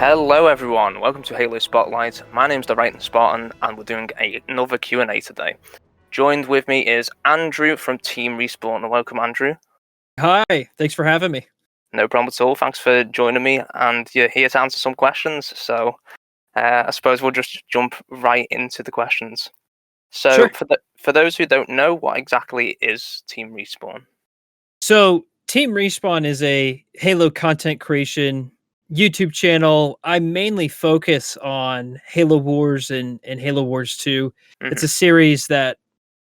Hello everyone, welcome to Halo Spotlight. My name's the Wrighton Spartan and we're doing another Q&A today. Joined with me is Andrew from Team Respawn. Welcome Andrew. Hi, thanks for having me. No problem at all, thanks for joining me and you're here to answer some questions. So I suppose we'll just jump right into the questions. So Sure. for those who don't know, what exactly is Team Respawn? So, Team Respawn is a Halo content creation YouTube channel. I mainly focus on Halo Wars and Halo Wars 2. It's a series that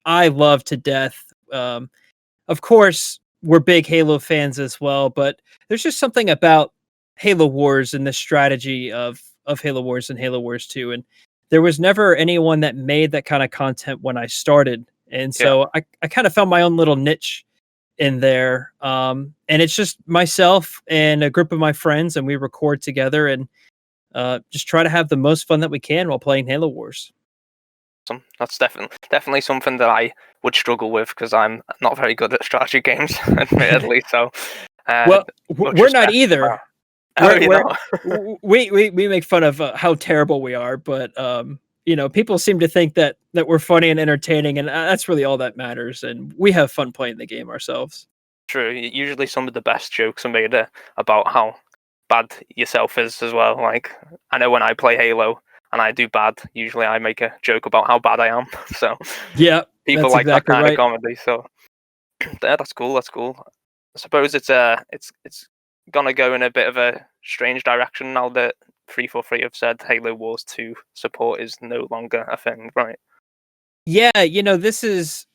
I love to death. Of course, we're big Halo fans as well, but there's just something about Halo Wars and the strategy of Halo Wars and Halo Wars 2. And there was never anyone that made that kind of content when I started. And so I kind of found my own little niche in there. And it's just myself and a group of my friends, and we record together and just try to have the most fun that we can while playing Halo Wars. That's definitely something that I would struggle with because I'm not very good at strategy games, admittedly. So, well, we're not either. We make fun of how terrible we are, but people seem to think that we're funny and entertaining, and that's really all that matters. And we have fun playing the game ourselves. True. Usually, some of the best jokes are made about how bad yourself is as well. Like I know when I play Halo and I do bad, usually I make a joke about how bad I am. So yeah, people like exactly that kind of comedy. So yeah, that's cool. That's cool. I suppose it's gonna go in a bit of a strange direction now that 343 have said Halo Wars 2 support is no longer a thing, right? Yeah, this is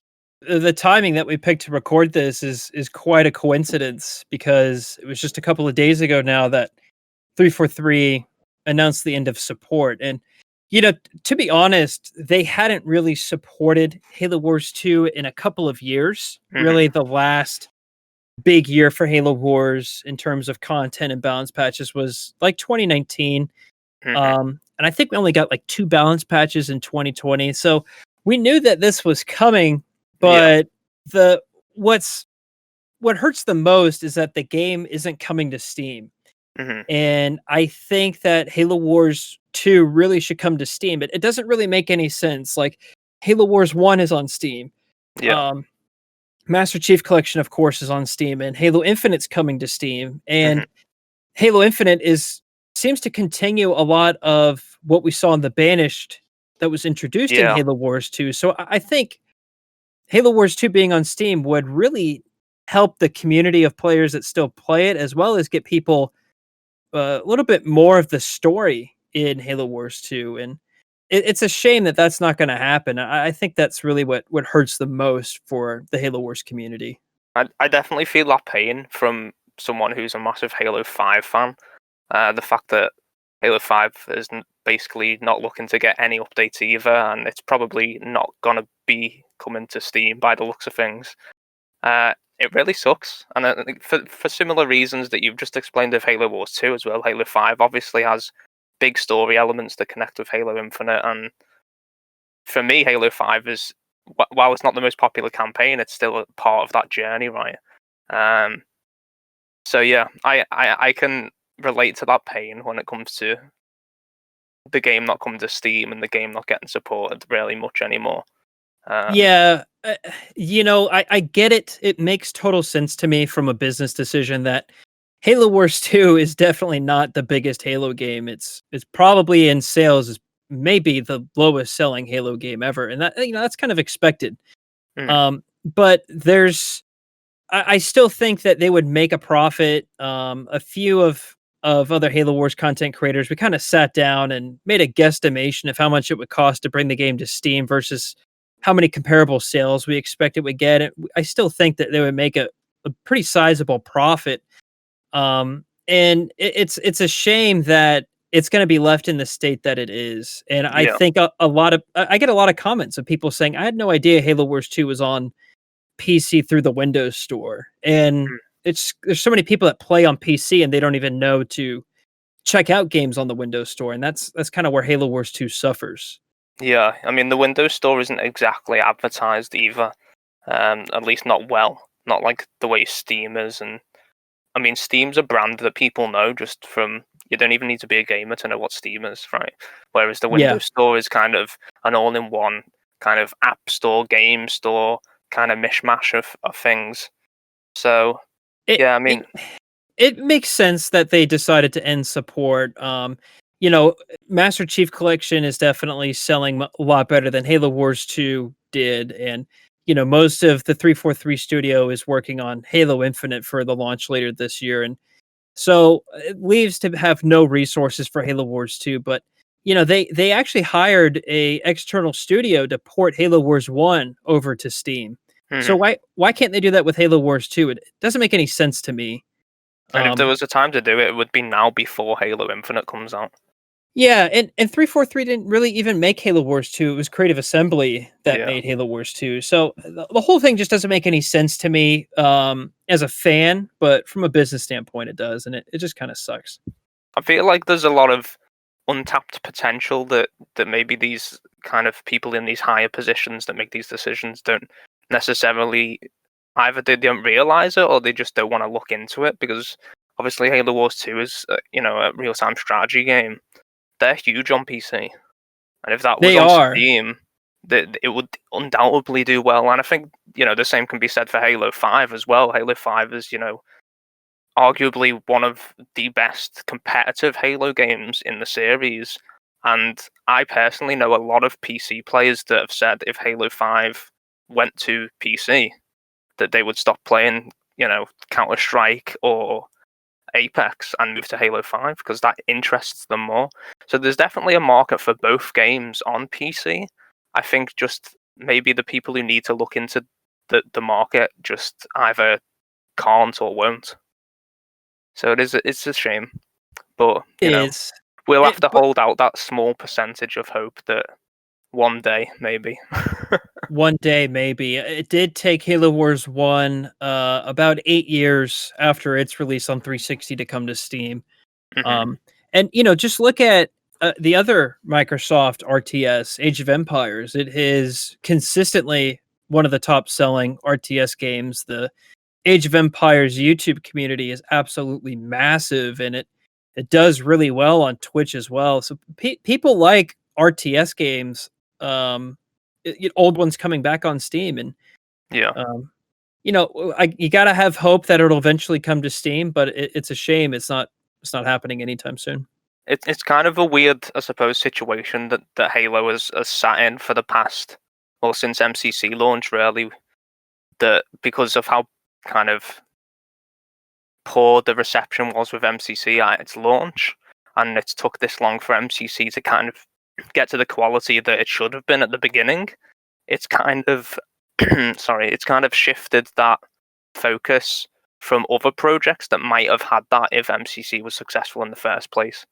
the timing that we picked to record this is quite a coincidence because it was just a couple of days ago now that 343 announced the end of support. And to be honest, they hadn't really supported Halo Wars 2 in a couple of years. Really, the last big year for Halo Wars in terms of content and balance patches was like 2019. And I think we only got like 2 balance patches in 2020. So we knew that this was coming, but what hurts the most is that the game isn't coming to Steam. And I think that Halo Wars 2 really should come to Steam. It doesn't really make any sense. Like Halo Wars 1 is on Steam. Master Chief Collection, of course, is on Steam, and Halo Infinite's coming to Steam. And Halo Infinite seems to continue a lot of what we saw in the Banished that was introduced in Halo Wars 2. So I think Halo Wars 2 being on Steam would really help the community of players that still play it, as well as get people a little bit more of the story in Halo Wars 2. And it's a shame that that's not going to happen. I think that's really what hurts the most for the Halo Wars community. I definitely feel that pain from someone who's a massive Halo 5 fan. The fact that Halo 5 is basically not looking to get any updates either, and it's probably not going to be coming to Steam by the looks of things. It really sucks, and I think for similar reasons that you've just explained of Halo Wars 2 as well, Halo 5 obviously has big story elements that connect with Halo Infinite, and for me, Halo 5 is, while it's not the most popular campaign, it's still a part of that journey, right? So yeah, I can relate to that pain when it comes to the game not coming to Steam and the game not getting supported really much anymore. I get it. It makes total sense to me from a business decision that Halo Wars 2 is definitely not the biggest Halo game. It's probably in sales is maybe the lowest selling Halo game ever, and that's kind of expected. But I still think that they would make a profit. A few of other Halo Wars content creators, we kind of sat down and made a guesstimation of how much it would cost to bring the game to Steam versus how many comparable sales we expect it would get. I still think that they would make a pretty sizable profit. And it's a shame that it's going to be left in the state that it is. And I think I get a lot of comments of people saying, I had no idea Halo Wars 2 was on PC through the Windows Store. And there's so many people that play on PC and they don't even know to check out games on the Windows Store. And that's kind of where Halo Wars 2 suffers. Yeah, I mean, the Windows Store isn't exactly advertised either. At least not well. Not like the way Steam is. And I mean, Steam's a brand that people know just from You don't even need to be a gamer to know what Steam is, right? Whereas the Yeah. Windows Store is kind of an all-in-one kind of app store, game store, kind of mishmash of things. So, It, yeah, I mean, it makes sense that they decided to end support. You know, Master Chief Collection is definitely selling a lot better than Halo Wars 2 did, and you know, most of the 343 studio is working on Halo Infinite for the launch later this year, and so it leaves to have no resources for Halo Wars 2. But you know, they actually hired a external studio to port Halo Wars 1 over to Steam. So mhm. why can't they do that with Halo Wars 2? It doesn't make any sense to me. And if there Um, was a time to do it, it would be now before Halo Infinite comes out. yeah, and 343 didn't really even make Halo Wars 2. It was Creative Assembly that Yeah. made Halo Wars 2. So the whole thing just doesn't make any sense to me as a fan, but from a business standpoint it does, and it just kind of sucks. I feel like there's a lot of untapped potential that maybe these kind of people in these higher positions that make these decisions don't necessarily either they don't realize it or they just don't want to look into it, because obviously Halo Wars 2 is a real-time strategy game. They're huge on PC, and if that was They on are. Steam, that it would undoubtedly do well. And I think the same can be said for Halo 5 as well. Halo 5 is arguably one of the best competitive Halo games in the series. And I personally know a lot of PC players that have said if Halo 5 went to PC, that they would stop playing, Counter Strike or Apex and move to Halo 5 because that interests them more. So there's definitely a market for both games on PC. I think just maybe the people who need to look into the market just either can't or won't. So it's a shame, but It is. we'll have It, to but hold out that small percentage of hope that one day maybe. one day maybe. It did take Halo Wars 1 about 8 years after its release on 360 to come to Steam. Mhm. Um, and you know, just look at the other Microsoft RTS, Age of Empires. It is consistently one of the top selling RTS games. The Age of Empires YouTube community is absolutely massive, and it does really well on Twitch as well. So people like RTS games, um, old ones coming back on Steam, and Yeah, um, you know, you gotta have hope that it'll eventually come to Steam, but it's a shame it's not happening anytime soon. it's kind of a weird, I suppose, situation that Halo has sat in for the past, well, since MCC launch, really. That because of how kind of poor the reception was with MCC at its launch, and it's took this long for MCC to kind of get to the quality that it should have been at the beginning. It's kind of it's kind of shifted that focus from other projects that might have had that if MCC was successful in the first place.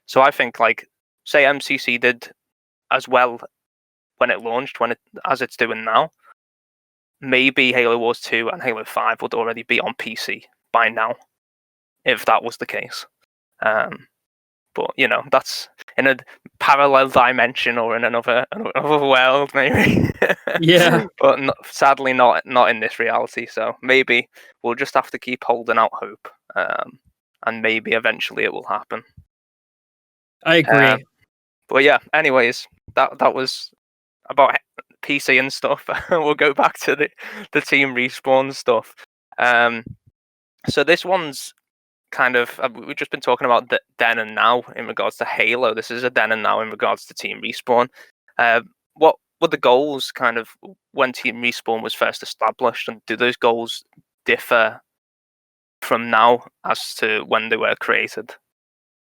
So I think, like, say MCC did as well when it launched, as it's doing now, maybe Halo Wars 2 and Halo 5 would already be on PC by now, if that was the case. But that's in a parallel dimension or in another world, maybe. Yeah, But sadly, not in this reality. So maybe we'll just have to keep holding out hope, and maybe eventually it will happen. I Um, agree. but yeah, anyways, that was about PC and stuff. We'll go back to the team respawn stuff. Um, so this one's kind of we've just been talking about the then and now in regards to Halo. This is a then and now in regards to Team Respawn. What were the goals kind of when Team Respawn was first established, and do those goals differ from now as to when they were created?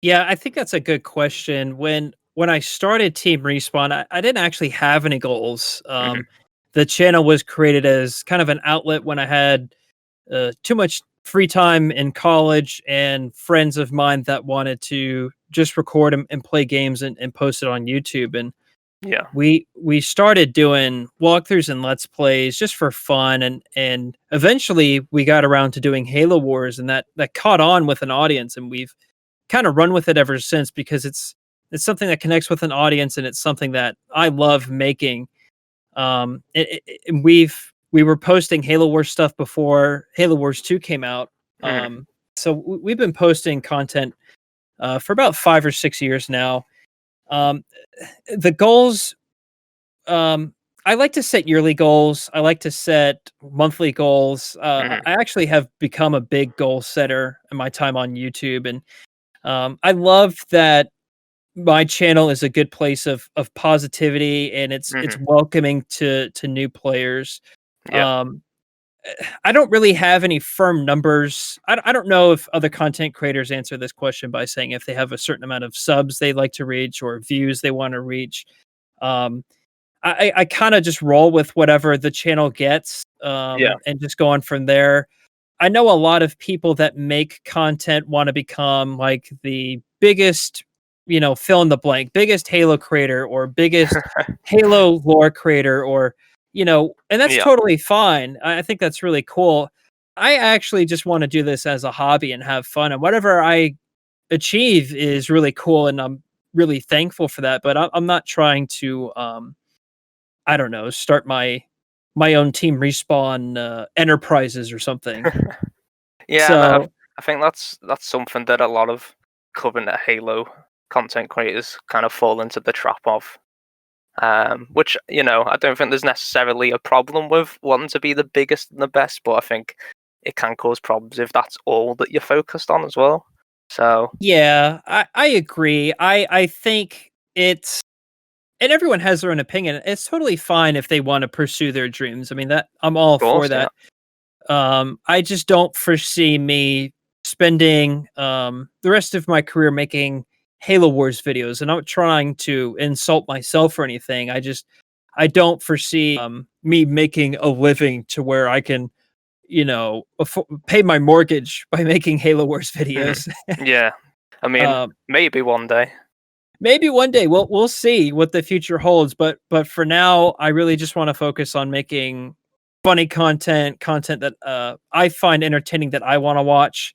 Yeah, I think that's a good question. When I started Team Respawn, I didn't actually have any goals. Hmm. The channel was created as kind of an outlet when I had too much free time in college and friends of mine that wanted to just record and play games and post it on YouTube. And Yeah. we started doing walkthroughs and let's plays just for fun, and eventually we got around to doing Halo Wars, and that caught on with an audience, and we've kind of run with it ever since because it's something that connects with an audience, and it's something that I love making. And we were posting Halo Wars stuff before Halo Wars 2 came out. Hmm. So we've been posting content for about 5 or 6 years now. Um, the goals, I like to set yearly goals. I like to set monthly goals. Hmm. I actually have become a big goal setter in my time on YouTube, and I love that my channel is a good place of positivity, and it's Hmm. welcoming to new players. Yeah. Um, I don't really have any firm numbers. I don't know if other content creators answer this question by saying if they have a certain amount of subs they like to reach or views they want to reach. Um, I kind of just roll with whatever the channel gets, Yeah. and just go on from there. I know a lot of people that make content want to become like the biggest, fill in the blank, biggest Halo creator or biggest Halo lore creator, or, and that's Yeah. totally fine. I think that's really cool. I actually just want to do this as a hobby and have fun, and whatever I achieve is really cool, and I'm really thankful for that. But I'm not trying to, I don't know, start my own team respawn enterprises or something. Yeah, and So I think that's something that a lot of current Halo content creators kind of fall into the trap of. Which, I don't think there's necessarily a problem with wanting to be the biggest and the best, but I think it can cause problems if that's all that you're focused on as well. So yeah, I agree. I think it's, and everyone has their own opinion. It's totally fine if they want to pursue their dreams. I mean, that I'm all of for course, yeah. that. I just don't foresee me spending the rest of my career making Halo Wars videos, and I'm not trying to insult myself or anything. I don't foresee me making a living to where I can, pay my mortgage by making Halo Wars Mhm. videos. Yeah. I mean, um, maybe one day. Maybe one day we'll see what the future holds, but for now, I really just want to focus on making funny content that I find entertaining, that I want to watch,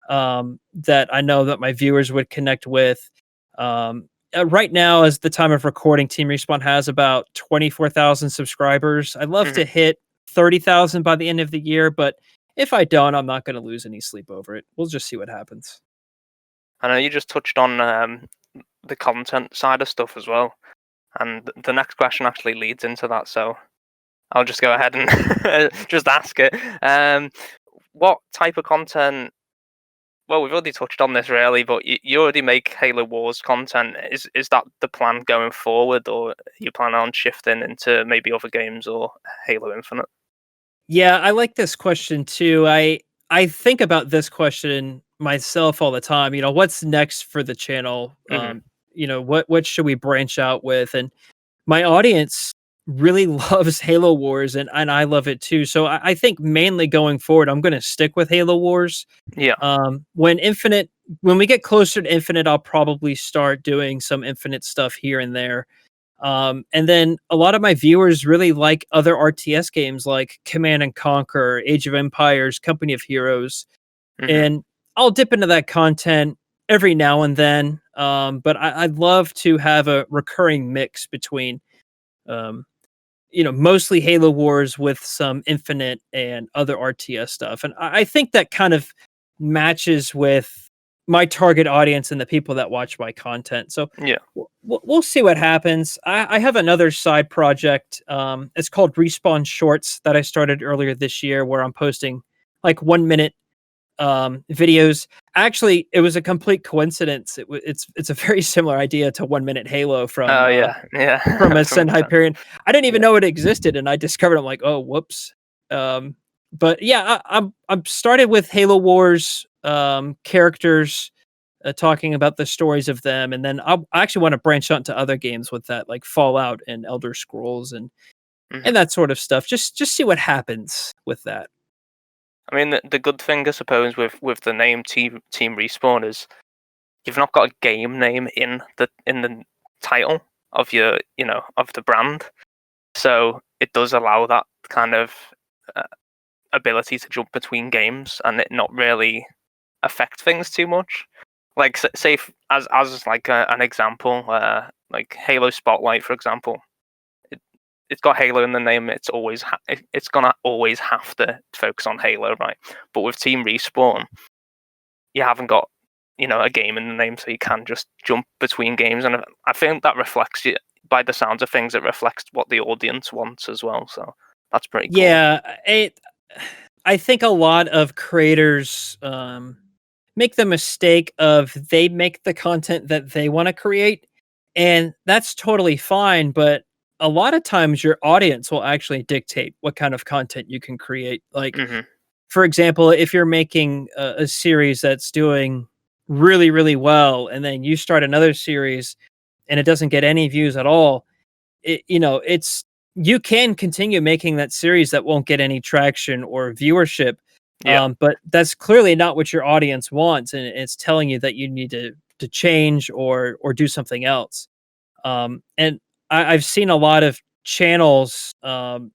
that I know that my viewers would connect with. Right now, as the time of recording, Team Respawn has about 24,000 subscribers. I'd love to Mhm. hit 30,000 by the end of the year, but if I don't, I'm not going to lose any sleep over it. We'll just see what happens. I know you just touched on the content side of stuff as well, and the next question actually leads into that. So I'll just go ahead and just ask it. What type of content? Well, we've already touched on this really, but you already make Halo Wars content. Is that the plan going forward, or you plan on shifting into maybe other games or Halo Infinite? Yeah, I like this question too. I think about this question myself all the time. What's next for the channel? Hmm. What should we branch out with? And my audience really loves Halo Wars, and I love it too. So I think mainly going forward, I'm going to stick with Halo Wars. Yeah. When we get closer to Infinite, I'll probably start doing some Infinite stuff here and there. And then a lot of my viewers really like other RTS games like Command and Conquer, Age of Empires, Company of Heroes, Hmm. and I'll dip into that content every now and then. But I'd love to have a recurring mix between, um, mostly Halo Wars with some Infinite and other RTS stuff. And I think that kind of matches with my target audience and the people that watch my content. So Yeah. we'll see what happens. I have another side project. It's called Respawn Shorts that I started earlier this year, where I'm posting like 1 minute videos. Actually, it was a complete coincidence. It's a very similar idea to 1 minute Halo Oh yeah. Yeah. from From Ascend Hyperion. I didn't even yeah. know it existed, and I discovered. I'm like, oh, whoops. Um, but yeah, I'm started with Halo Wars characters, talking about the stories of them, and then I actually want to branch out into other games with that, like Fallout and Elder Scrolls and Hmm. that sort of stuff. Just see what happens with that. I mean, the good thing I suppose with the name Team Respawn is you've not got a game name in the title of your of the brand, so it does allow that kind of uh, ability to jump between games and it not really affect things too much. Like say as like an example, like Halo Spotlight, for example. It, it's got Halo in the name. It's gonna always have to focus on Halo, right? But with Team Respawn, you haven't got a game in the name, so you can just jump between games, and I think that reflects it. By the sounds of things, it reflects what the audience wants as well. So that's pretty cool. Yeah, I think a lot of creators make the mistake of they make the content that they want to create, and that's totally fine. But a lot of times, your audience will actually dictate what kind of content you can create. Like, Hmm. for example, if you're making a series that's doing really, really well, and then you start another series and it doesn't get any views at all, it's you can continue making that series that won't get any traction or viewership, Yeah. but that's clearly not what your audience wants, and it's telling you that you need to change or do something else. And I've seen a lot of channels kind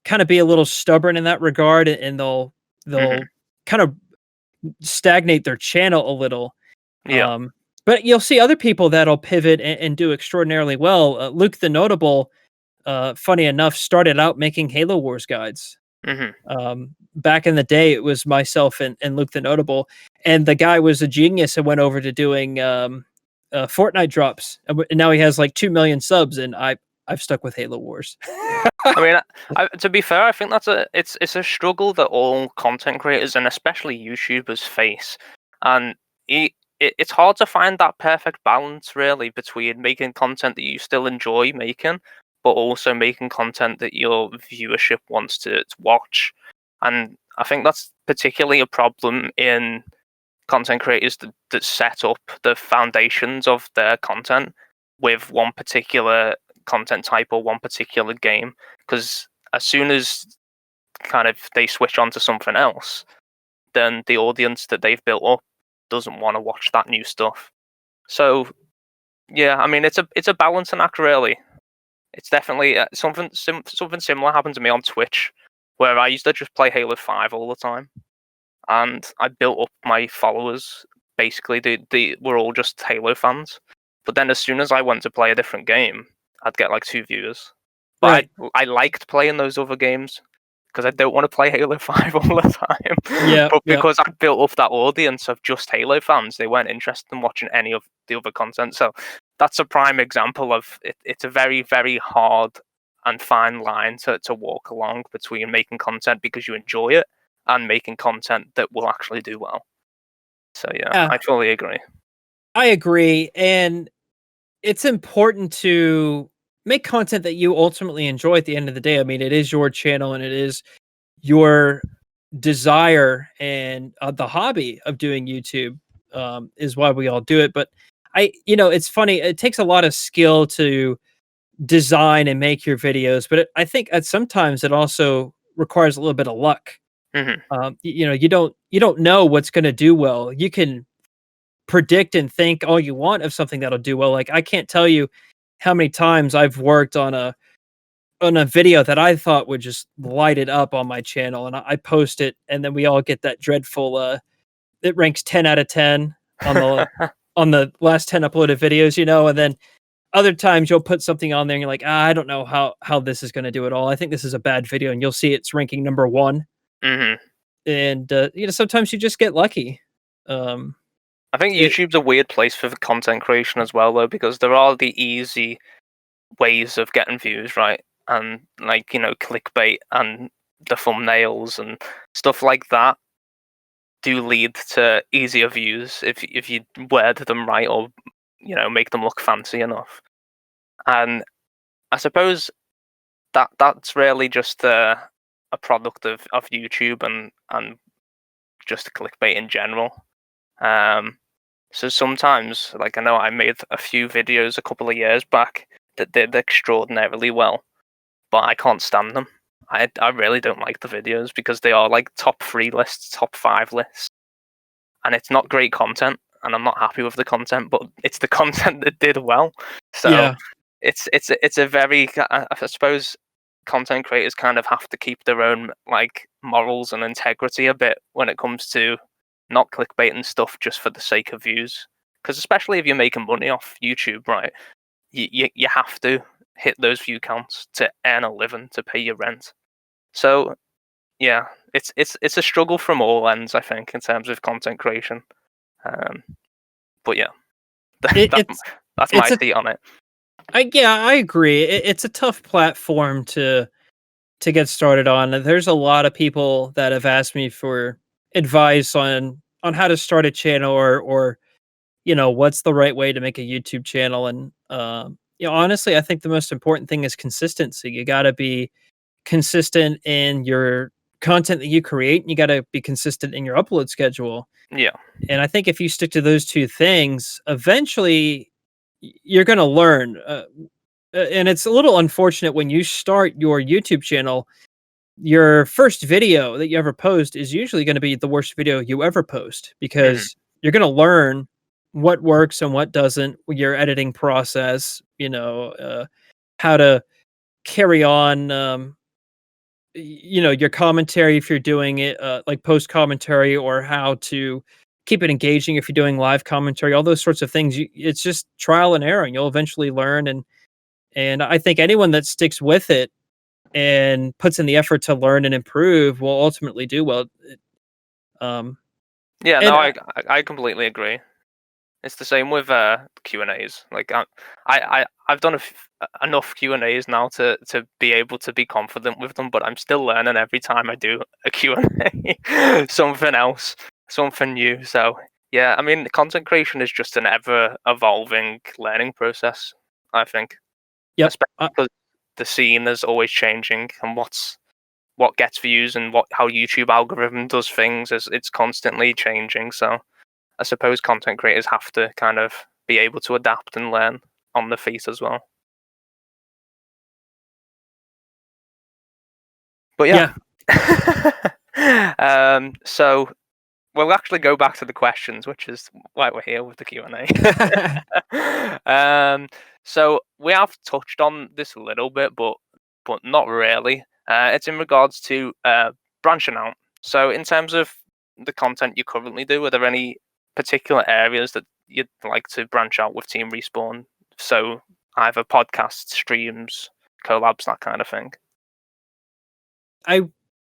of be a little stubborn in that regard, and they'll Hmm. kind of stagnate their channel a little. Yeah. Um, but you'll see other people that'll pivot and do extraordinarily well. Luke the Notable, funny enough, started out making Halo Wars guides. Hmm. Back in the day, it was myself and Luke the Notable, and the guy was a genius and went over to doing Fortnite drops, and now he has like 2 million subs, and I've stuck with Halo Wars. I mean, to be fair, I think it's a struggle that all content creators and especially YouTubers face, and it's hard to find that perfect balance really between making content that you still enjoy making, but also making content that your viewership wants to watch. And I think that's particularly a problem in content creators that set up the foundations of their content with one particular content type or one particular game, because as soon as kind of they switch on to something else, then the audience that they've built up doesn't want to watch that new stuff. So yeah, I mean it's a balancing act really. It's definitely something similar happened to me on Twitch, where I used to just play Halo 5 all the time, and I built up my followers. Basically, they were all just Halo fans. But then as soon as I went to play a different game, I'd get like 2 viewers. But Right. I liked playing those other games because I don't want to play Halo 5 all the time. Yeah. But Yeah. because I built up that audience of just Halo fans, they weren't interested in watching any of the other content. So that's a prime example of it. It's a very, very hard and fine line to walk along between making content because you enjoy it and making content that will actually do well. So yeah, Yeah. I fully agree. I agree, and it's important to make content that you ultimately enjoy at the end of the day. I mean, it is your channel and it is your desire and the hobby of doing YouTube, is why we all do it. But it's funny. It takes a lot of skill to design and make your videos, but I think at sometimes it also requires a little bit of luck. Hmm. You don't know what's going to do well. You can predict and think all you want of something that'll do well. Like, I can't tell you how many times I've worked on a video that I thought would just light it up on my channel, and I post it, and then we all get that dreadful it ranks 10 out of 10 on the last 10 uploaded videos, and then other times you'll put something on there and you're like, I don't know how this is going to do at all. I think this is a bad video, and you'll see it's ranking number 1. Hmm. And sometimes you just get lucky. Um I think it YouTube's a weird place for the content creation as well, though, because there are the easy ways of getting views, right? And like clickbait and the thumbnails and stuff like that do lead to easier views if you word them right or make them look fancy enough. And I suppose that's really just a product of YouTube and just clickbait in general. Um, so sometimes, like I know I made a few videos a couple of years back that did extraordinarily well, but I can't stand them. I really don't like the videos because they are like top 3 lists, top 5 lists, and it's not great content, and I'm not happy with the content, but it's the content that did well. So yeah. it's a very I suppose content creators kind of have to keep their own like morals and integrity a bit when it comes to not clickbaiting stuff just for the sake of views. Because especially if you're making money off YouTube, right? You have to hit those view counts to earn a living to pay your rent. So yeah, it's a struggle from all ends, I think, in terms of content creation. Um, But yeah, It, that, it's that's my it's a take on it. I agree. It's a tough platform to get started on. There's a lot of people that have asked me for advice on how to start a channel or what's the right way to make a YouTube channel. And honestly, I think the most important thing is consistency. You got to be consistent in your content that you create, and you got to be consistent in your upload schedule. Yeah, And I think if you stick to those two things, eventually you're going to learn. And it's a little unfortunate when you start your YouTube channel, your first video that you ever post is usually going to be the worst video you ever post hmm because you're going to learn what works and what doesn't, your editing process, how to carry on, your commentary if you're doing it, like post commentary, or how to keep it engaging if you're doing live commentary, all those sorts of things. It's just trial and error, and you'll eventually learn. And I think anyone that sticks with it and puts in the effort to learn and improve will ultimately do well. Um, yeah. and No, I completely agree. It's the same with Q&As. Like I've done enough Q&As now to be able to be confident with them, but I'm still learning every time I do a Q&A. Something else, something new. So yeah, I mean, content creation is just an ever evolving learning process, I think, yep, especially because the scene is always changing, and what gets views and how YouTube algorithm does things is it's constantly changing. So I suppose content creators have to kind of be able to adapt and learn on the feet as well. But yeah. yeah. So we'll actually go back to the questions, which is why we're here with the Q&A. So we have touched on this a little bit, but not really. It's in regards to branching out. So in terms of the content you currently do, are there any particular areas that you'd like to branch out with Team Respawn? So either podcasts, streams, collabs, that kind of thing. I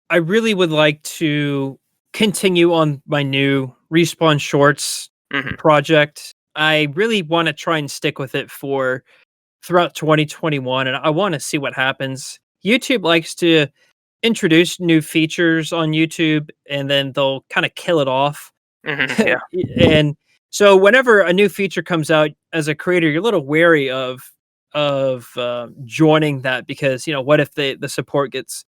I really would like to continue on my new Respawn Shorts hmm project. I really want to try and stick with it for throughout 2021, and I want to see what happens. YouTube likes to introduce new features on YouTube, and then they'll kind of kill it off. Yeah. And so whenever a new feature comes out as a creator, you're a little wary of joining that, because what if the support gets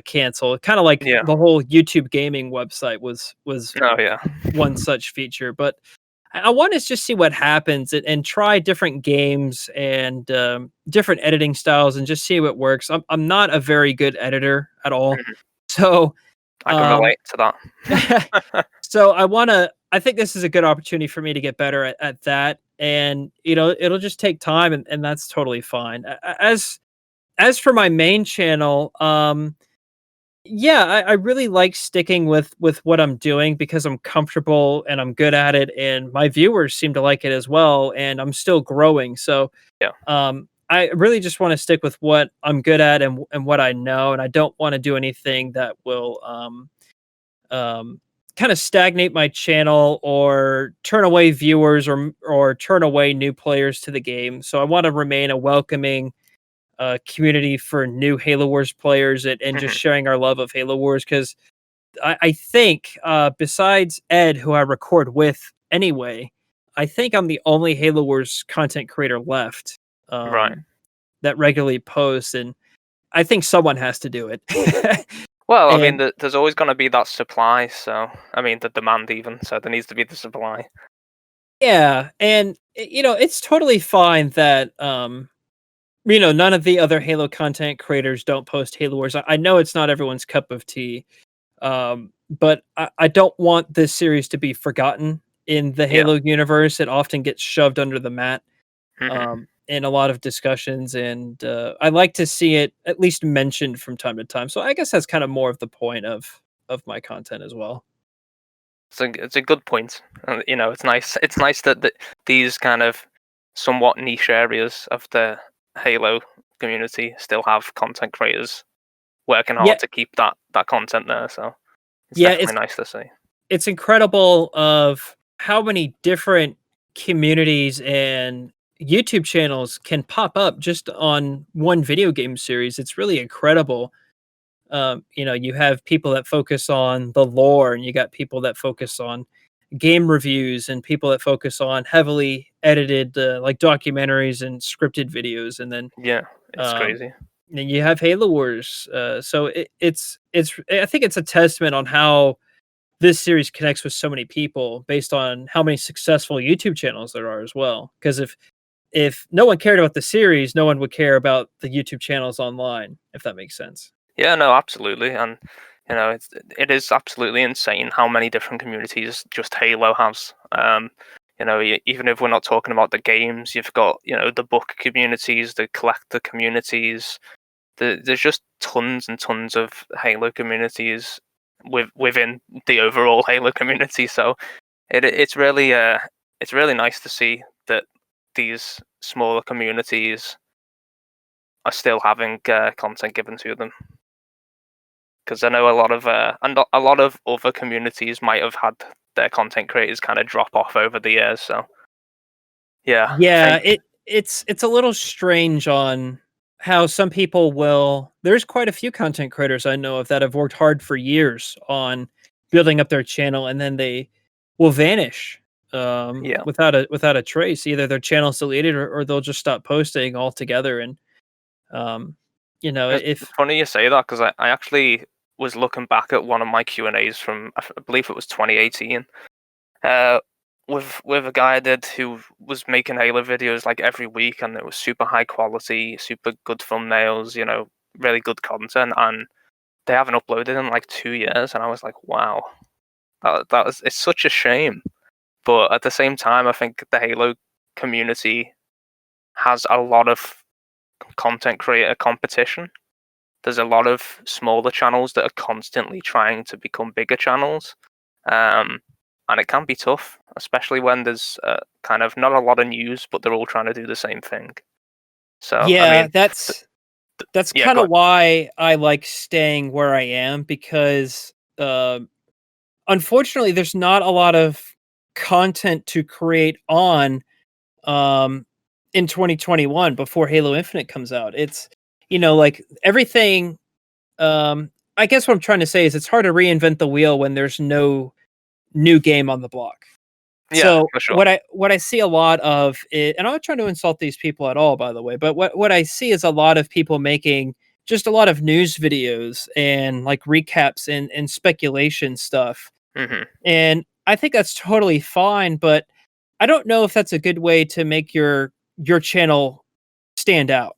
canceled, kind of like Yeah. the whole YouTube gaming website was Oh yeah. one such feature. But I want to just see what happens, and try different games and different editing styles, and just see what works. I'm not a very good editor at all, Mhm. so I can um relate to that. so I think this is a good opportunity for me to get better at that. And it'll just take time, and that's totally fine. As for my main channel, yeah, I really like sticking with what I'm doing because I'm comfortable and I'm good at it, and my viewers seem to like it as well, and I'm still growing. So Yeah. I really just want to stick with what I'm good at, and what I know, and I don't want to do anything that will um, kind of stagnate my channel or turn away viewers, or turn away new players to the game. So I want to remain a welcoming community for new Halo Wars players, and just Mhm. sharing our love of Halo Wars. Because I think besides Ed, who I record with anyway, I think I'm the only Halo Wars content creator left Right. that regularly posts, and I think someone has to do it. Well, I mean, And there's always going to be that supply. So, I mean, the demand even. So there needs to be the supply. yeah, and it's totally fine that none of the other Halo content creators don't post Halo Wars. I know it's not everyone's cup of tea, but I don't want this series to be forgotten in the Yeah. Halo universe. It often gets shoved under the mat hmm in a lot of discussions, and I like to see it at least mentioned from time to time. So I guess that's kind of more of the point of my content as well. It's a good point. It's nice. It's nice that these kind of somewhat niche areas of the Halo community still have content creators working Yeah, hard to keep that content there. So it's yeah, definitely nice to see. it's incredible of how many different communities and YouTube channels can pop up just on one video game series. It's really incredible. You have people that focus on the lore, and you got people that focus on game reviews, and people that focus on heavily edited like documentaries and scripted videos, and Yeah, it's um, crazy. then you have Halo Wars. So it's I think it's a testament on how this series connects with so many people based on how many successful YouTube channels there are as well. Because if no one cared about the series, no one would care about the YouTube channels online, if that makes sense. Yeah, no, absolutely, and it is absolutely insane how many different communities just Halo has. Even if we're not talking about the games, you've got the book communities, the collector communities. There's just tons and tons of Halo communities within the overall Halo community. So it's really nice to see that these smaller communities are still having content given to them. Because I know a lot of other communities might have had their content creators kind of drop off over the years. So yeah, I Yeah, think it's a little strange on how some people will. There's quite a few content creators I know of that have worked hard for years on building up their channel, and then they will vanish yeah. without a trace. Either their channel's deleted, or they'll just stop posting altogether. And um, It's if funny you say that because I actually was looking back at one of my Q&As from I believe it was 2018. Uh, with a guy I did who was making Halo videos like every week, and it was super high quality, super good thumbnails, really good content, and they haven't uploaded in like 2 years, and I was like, wow, it's such a shame. But at the same time, I think the Halo community has a lot of content creator competition. There's a lot of smaller channels that are constantly trying to become bigger channels. Um, and it can be tough, especially when there's kind of not a lot of news, but they're all trying to do the same thing. So, I yeah, mean, that's yeah, kind go of on. why I like staying where I am, because unfortunately there's not a lot of content to create on um in 2021 before Halo Infinite comes out. It's like everything. I guess what I'm trying to say is it's hard to reinvent the wheel when there's no new game on the block. Yeah, So for sure. what I see a lot of it, and I'm not trying to insult these people at all, by the way, but what I see is a lot of people making just a lot of news videos and like recaps and speculation stuff. hmm And I think that's totally fine, but I don't know if that's a good way to make your channel stand out.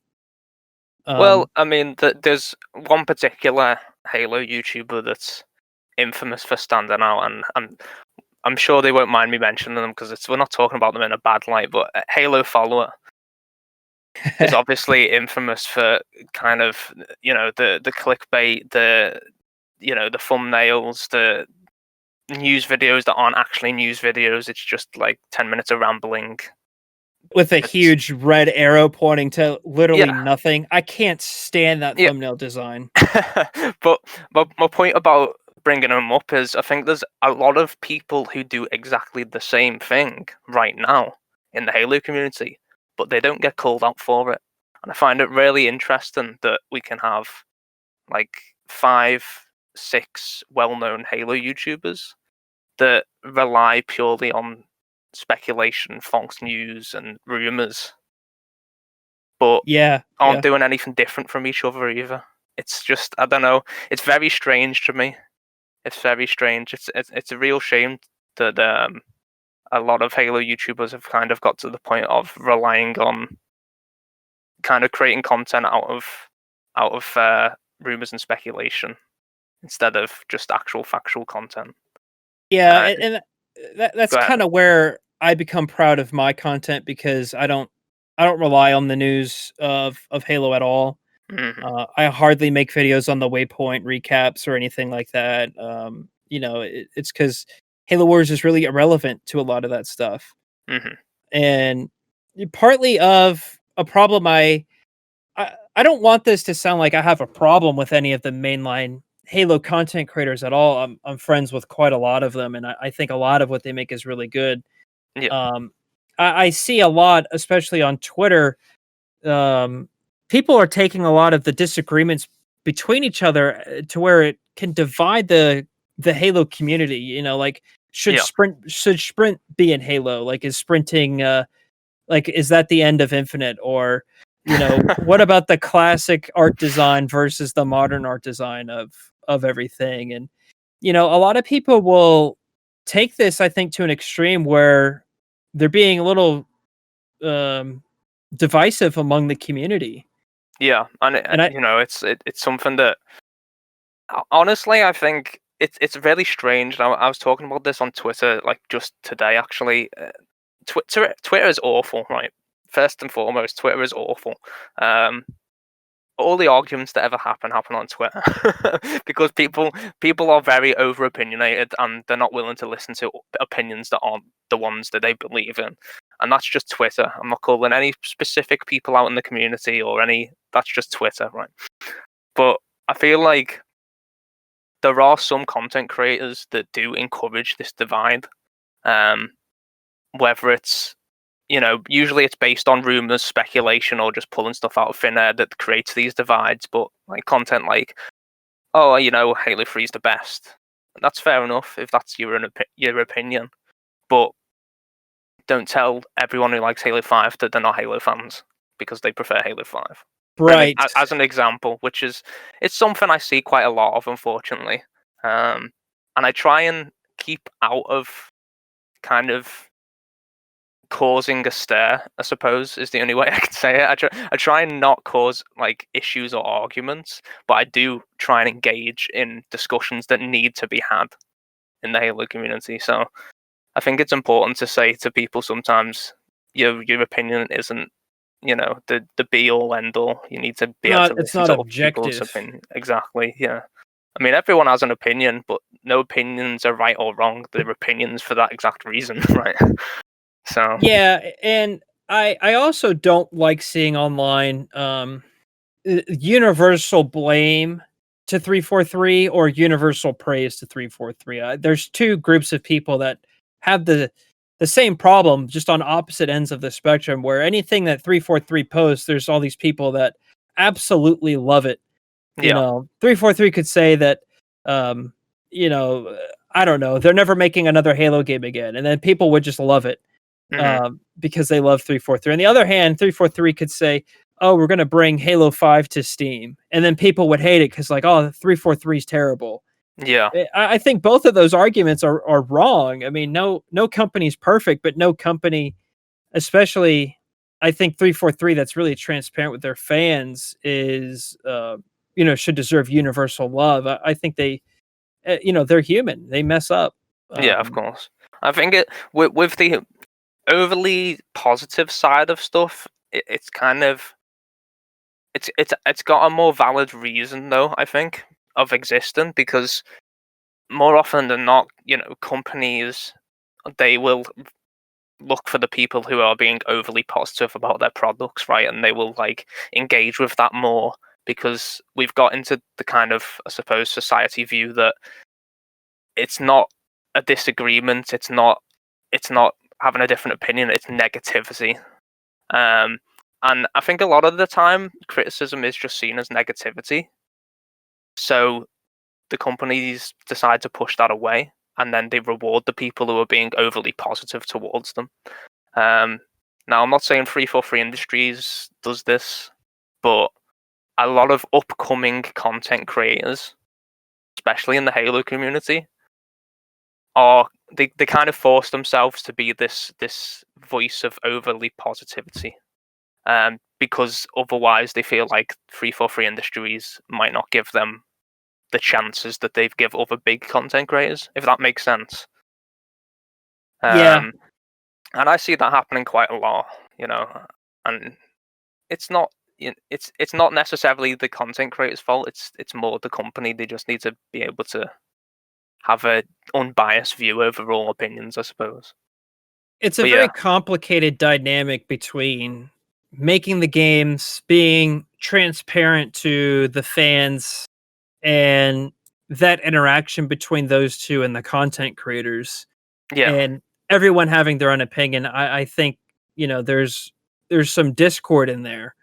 Well, Um, I mean, there's one particular Halo YouTuber that's infamous for standing out, and I'm sure they won't mind me mentioning them because we're not talking about them in a bad light. But Halo Follower is obviously infamous for kind of the clickbait, the thumbnails, the news videos that aren't actually news videos. It's just like 10 minutes of rambling. with a It's huge red arrow pointing to literally yeah, nothing. I can't stand that yeah. thumbnail design. But my point about bringing them up is I think there's a lot of people who do exactly the same thing right now in the Halo community, but they don't get called out for it. And I find it really interesting that we can have like 5, 6 well-known Halo YouTubers that rely purely on speculation, Fox News, and rumors, but Yeah, aren't yeah. doing anything different from each other either. It's just I don't know. It's very strange to me. It's very strange. It's a real shame that a lot of Halo YouTubers have kind of got to the point of relying on kind of creating content out of rumors and speculation instead of just actual factual content. Yeah, Uh, and that's go ahead. kind of where I become proud of my content, because I don't rely on the news of Halo at all. hmm I hardly make videos on the Waypoint recaps or anything like that. It's because Halo Wars is really irrelevant to a lot of that stuff, hmm and partly of a problem I don't want this to sound like I have a problem with any of the mainline Halo content creators at all. I'm friends with quite a lot of them, and I think a lot of what they make is really good. Yeah, Um, I see a lot, especially on Twitter. Um, People are taking a lot of the disagreements between each other to where it can divide the Halo community. You know, like yeah. should sprint be in Halo? Like is sprinting like is that the end of Infinite? Or you know, what about the classic art design versus the modern art design of everything? And you know, a lot of people will take this, I think, to an extreme where they're being a little um divisive among the community. Yeah, and And I it's something that honestly I think it's really strange. I was talking about this on Twitter like just today actually. Twitter is awful, right? First and foremost, Twitter is awful. Um, all the arguments that ever happen on Twitter because people are very over opinionated and they're not willing to listen to opinions that aren't the ones that they believe in. And that's just Twitter. I'm not calling any specific people out in the community or any that's just Twitter, right? But I feel like there are some content creators that do encourage this divide. Um, whether it's usually it's based on rumors, speculation, or just pulling stuff out of thin air that creates these divides. But like content like, oh, Halo 3 is the best. That's fair enough if that's your opinion. But don't tell everyone who likes Halo 5 that they're not Halo fans because they prefer Halo 5. right. As an example, which is it's something I see quite a lot of, unfortunately. And I try and keep out of kind of causing a stir, I suppose, is the only way I can say it. I try and not cause like issues or arguments, but I do try and engage in discussions that need to be had in the Halo community. So I think it's important to say to people sometimes your opinion isn't, the be all end all. You need to be able to It's listen not to other people's objective. opinion. Exactly. Yeah. I mean, everyone has an opinion, but no opinions are right or wrong. They're opinions for that exact reason, right? So Yeah, and I also don't like seeing online universal blame to 343 or universal praise to 343. There's two groups of people that have the same problem, just on opposite ends of the spectrum, where anything that 343 posts, there's all these people that absolutely love it. You yeah. know, 343 could say that, um, you know, I don't know, they're never making another Halo game again, and then people would just love it Hmm. because they love 343. On the other hand, 343 could say, "Oh, we're going to bring Halo 5 to Steam," and then people would hate it because, like, "Oh, 343 is terrible." Yeah. I think both of those arguments are wrong. I mean, no company's perfect, but no company, especially, I think 343 that's really transparent with their fans is, should deserve universal love. I think they, they're human. They mess up. Yeah, of Um, course. I think it with the overly positive side of stuff, it's kind of it's got a more valid reason though, I think, of existing because more often than not, companies they will look for the people who are being overly positive about their products, right? And they will like engage with that more because we've got into the kind of, I suppose, society view that it's not a disagreement, it's not having a different opinion, it's negativity. Um, and I think a lot of the time criticism is just seen as negativity. So the companies decide to push that away and then they reward the people who are being overly positive towards them. Um, Now, I'm not saying 343 Industries does this, but a lot of upcoming content creators, especially in the Halo community, are they kind of force themselves to be this voice of overly positivity. Because otherwise they feel like 343 Industries might not give them the chances that they've give other big content creators, if that makes sense. yeah, Um, and I see that happening quite a lot, and it's not it's not necessarily the content creator's fault. It's more the company. They just need to be able to have a unbiased view over all opinions, I suppose. it's a But very yeah, complicated dynamic between making the games, being transparent to the fans, and that interaction between those two and the content creators Yeah, and everyone having their own opinion. I think, there's some discord in there.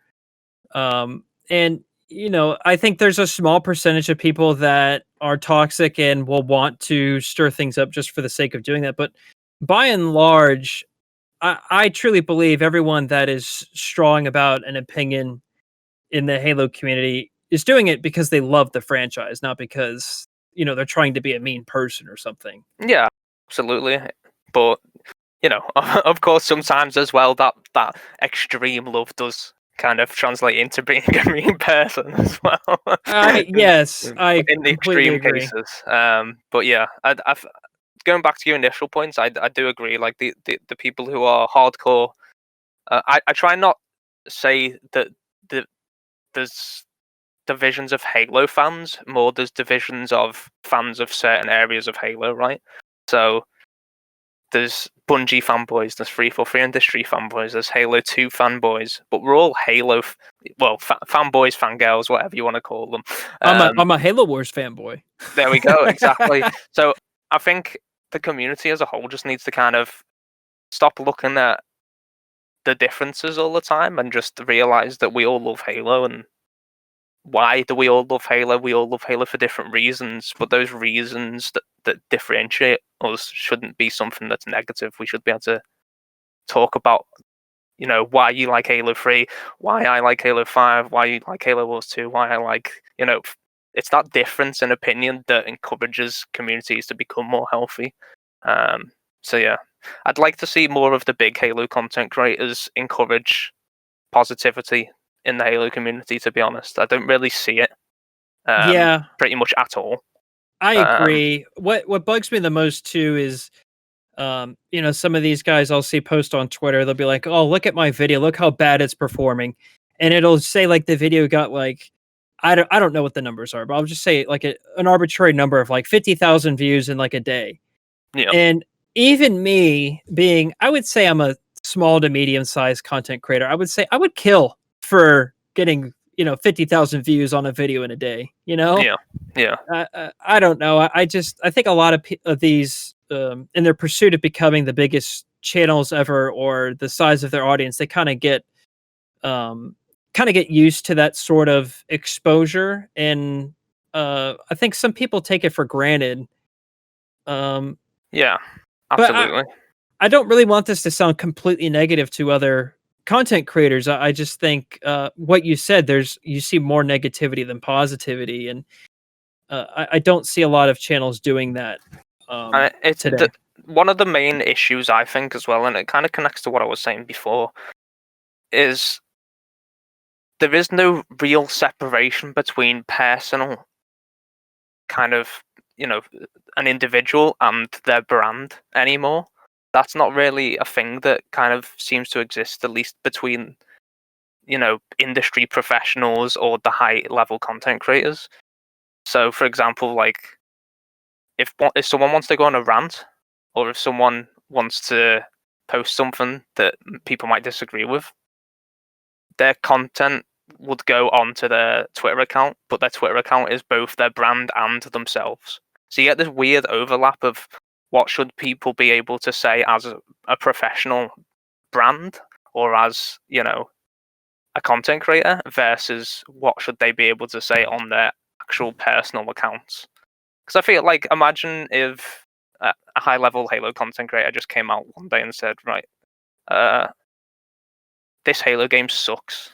And I think there's a small percentage of people that are toxic and will want to stir things up just for the sake of doing that. But by and large, I truly believe everyone that is strong about an opinion in the Halo community is doing it because they love the franchise, not because, they're trying to be a mean person or something. yeah, absolutely. But of course, sometimes as well that extreme love does kind of translate into being a mean person as well. Yes, I In the completely extreme agree. cases. But yeah, I've going back to your initial points, I do agree. Like the people who are hardcore, I try not say that the there's divisions of Halo fans, more there's divisions of fans of certain areas of Halo, right? So there's Bungie fanboys, there's 343 Industry fanboys, there's Halo 2 fanboys, but we're all Halo, fanboys, fangirls, whatever you want to call them. I'm a Halo Wars fanboy. There we go, exactly. So I think the community as a whole just needs to kind of stop looking at the differences all the time and just realize that we all love Halo. And why do we all love Halo? We all love Halo for different reasons, but those reasons that differentiate us shouldn't be something that's negative. We should be able to talk about, why you like Halo 3, why I like Halo 5, why you like Halo Wars 2, why I like, it's that difference in opinion that encourages communities to become more healthy. So yeah, I'd like to see more of the big Halo content creators encourage positivity in the Halo community, to be honest. I don't really see it Yeah, pretty much at all. I Um, agree. What bugs me the most too is some of these guys I'll see post on Twitter, they'll be like, "Oh, look at my video, look how bad it's performing." And it'll say like the video got like I don't know what the numbers are, but I'll just say like an arbitrary number of like 50,000 views in like a day. yeah, And even me being, I would say I'm a small to medium sized content creator. I would say I would kill for getting, 50,000 views on a video in a day, yeah, yeah, I don't know. I think a lot of these, in their pursuit of becoming the biggest channels ever or the size of their audience, they um, kind of get used to that sort of exposure, and I think some people take it for granted. Um, yeah, but absolutely. I don't really want this to sound completely negative to other content creators. I just think what you said, you see more negativity than positivity, and I don't see a lot of channels doing that It's today. one of the main issues I think as well, and it kind of connects to what I was saying before, is there is no real separation between personal kind of, you know, an individual and their brand anymore. That's not really a thing that kind of seems to exist, at least between, industry professionals or the high level content creators. So, for example, like if someone wants to go on a rant, or if someone wants to post something that people might disagree with, their content would go onto their Twitter account, but their Twitter account is both their brand and themselves. So you get this weird overlap of what should people be able to say as a professional brand or as, a content creator versus what should they be able to say on their actual personal accounts. Because I feel like, imagine if a high level Halo content creator just came out one day and said, right, uh, this Halo game sucks.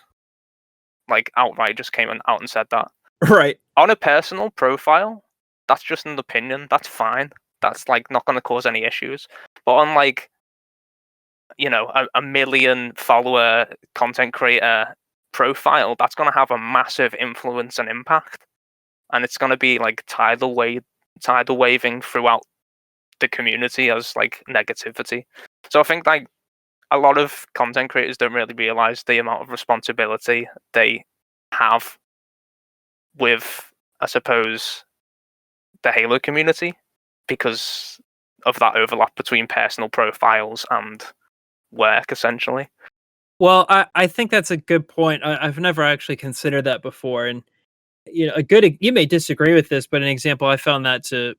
Like outright just came out and said that. Right. On a personal profile, that's just an opinion. That's fine. That's like not going to cause any issues. But on like, a million follower content creator profile, that's going to have a massive influence and impact. And it's going to be like tidal waving throughout the community as like negativity. So I think like a lot of content creators don't really realize the amount of responsibility they have with, I suppose, the Halo community because of that overlap between personal profiles and work, essentially. Well, I think that's a good point. I've never actually considered that before, and you may disagree with this, but an example I found that to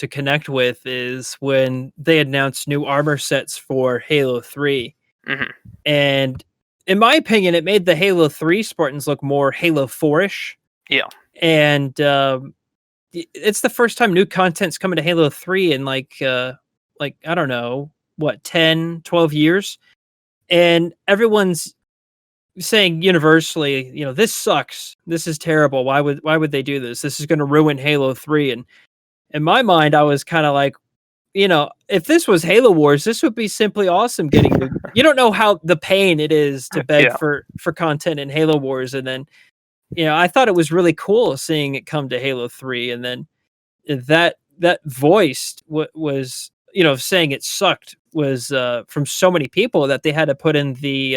connect with is when they announced new armor sets for Halo 3. Hmm. And in my opinion, it made the Halo 3 Spartans look more Halo 4ish. Yeah. And it's the first time new content's coming to Halo 3 in like I don't know, what, 10, 12 years. And everyone's saying universally, this sucks. This is terrible. Why would they do this? This is going to ruin Halo 3. And in my mind, I was kind of like, if this was Halo Wars, this would be simply awesome. You don't know how the pain it is to beg Yeah. for content in Halo Wars, and then I thought it was really cool seeing it come to Halo 3, and then that voiced what was saying it sucked was from so many people that they had to put in the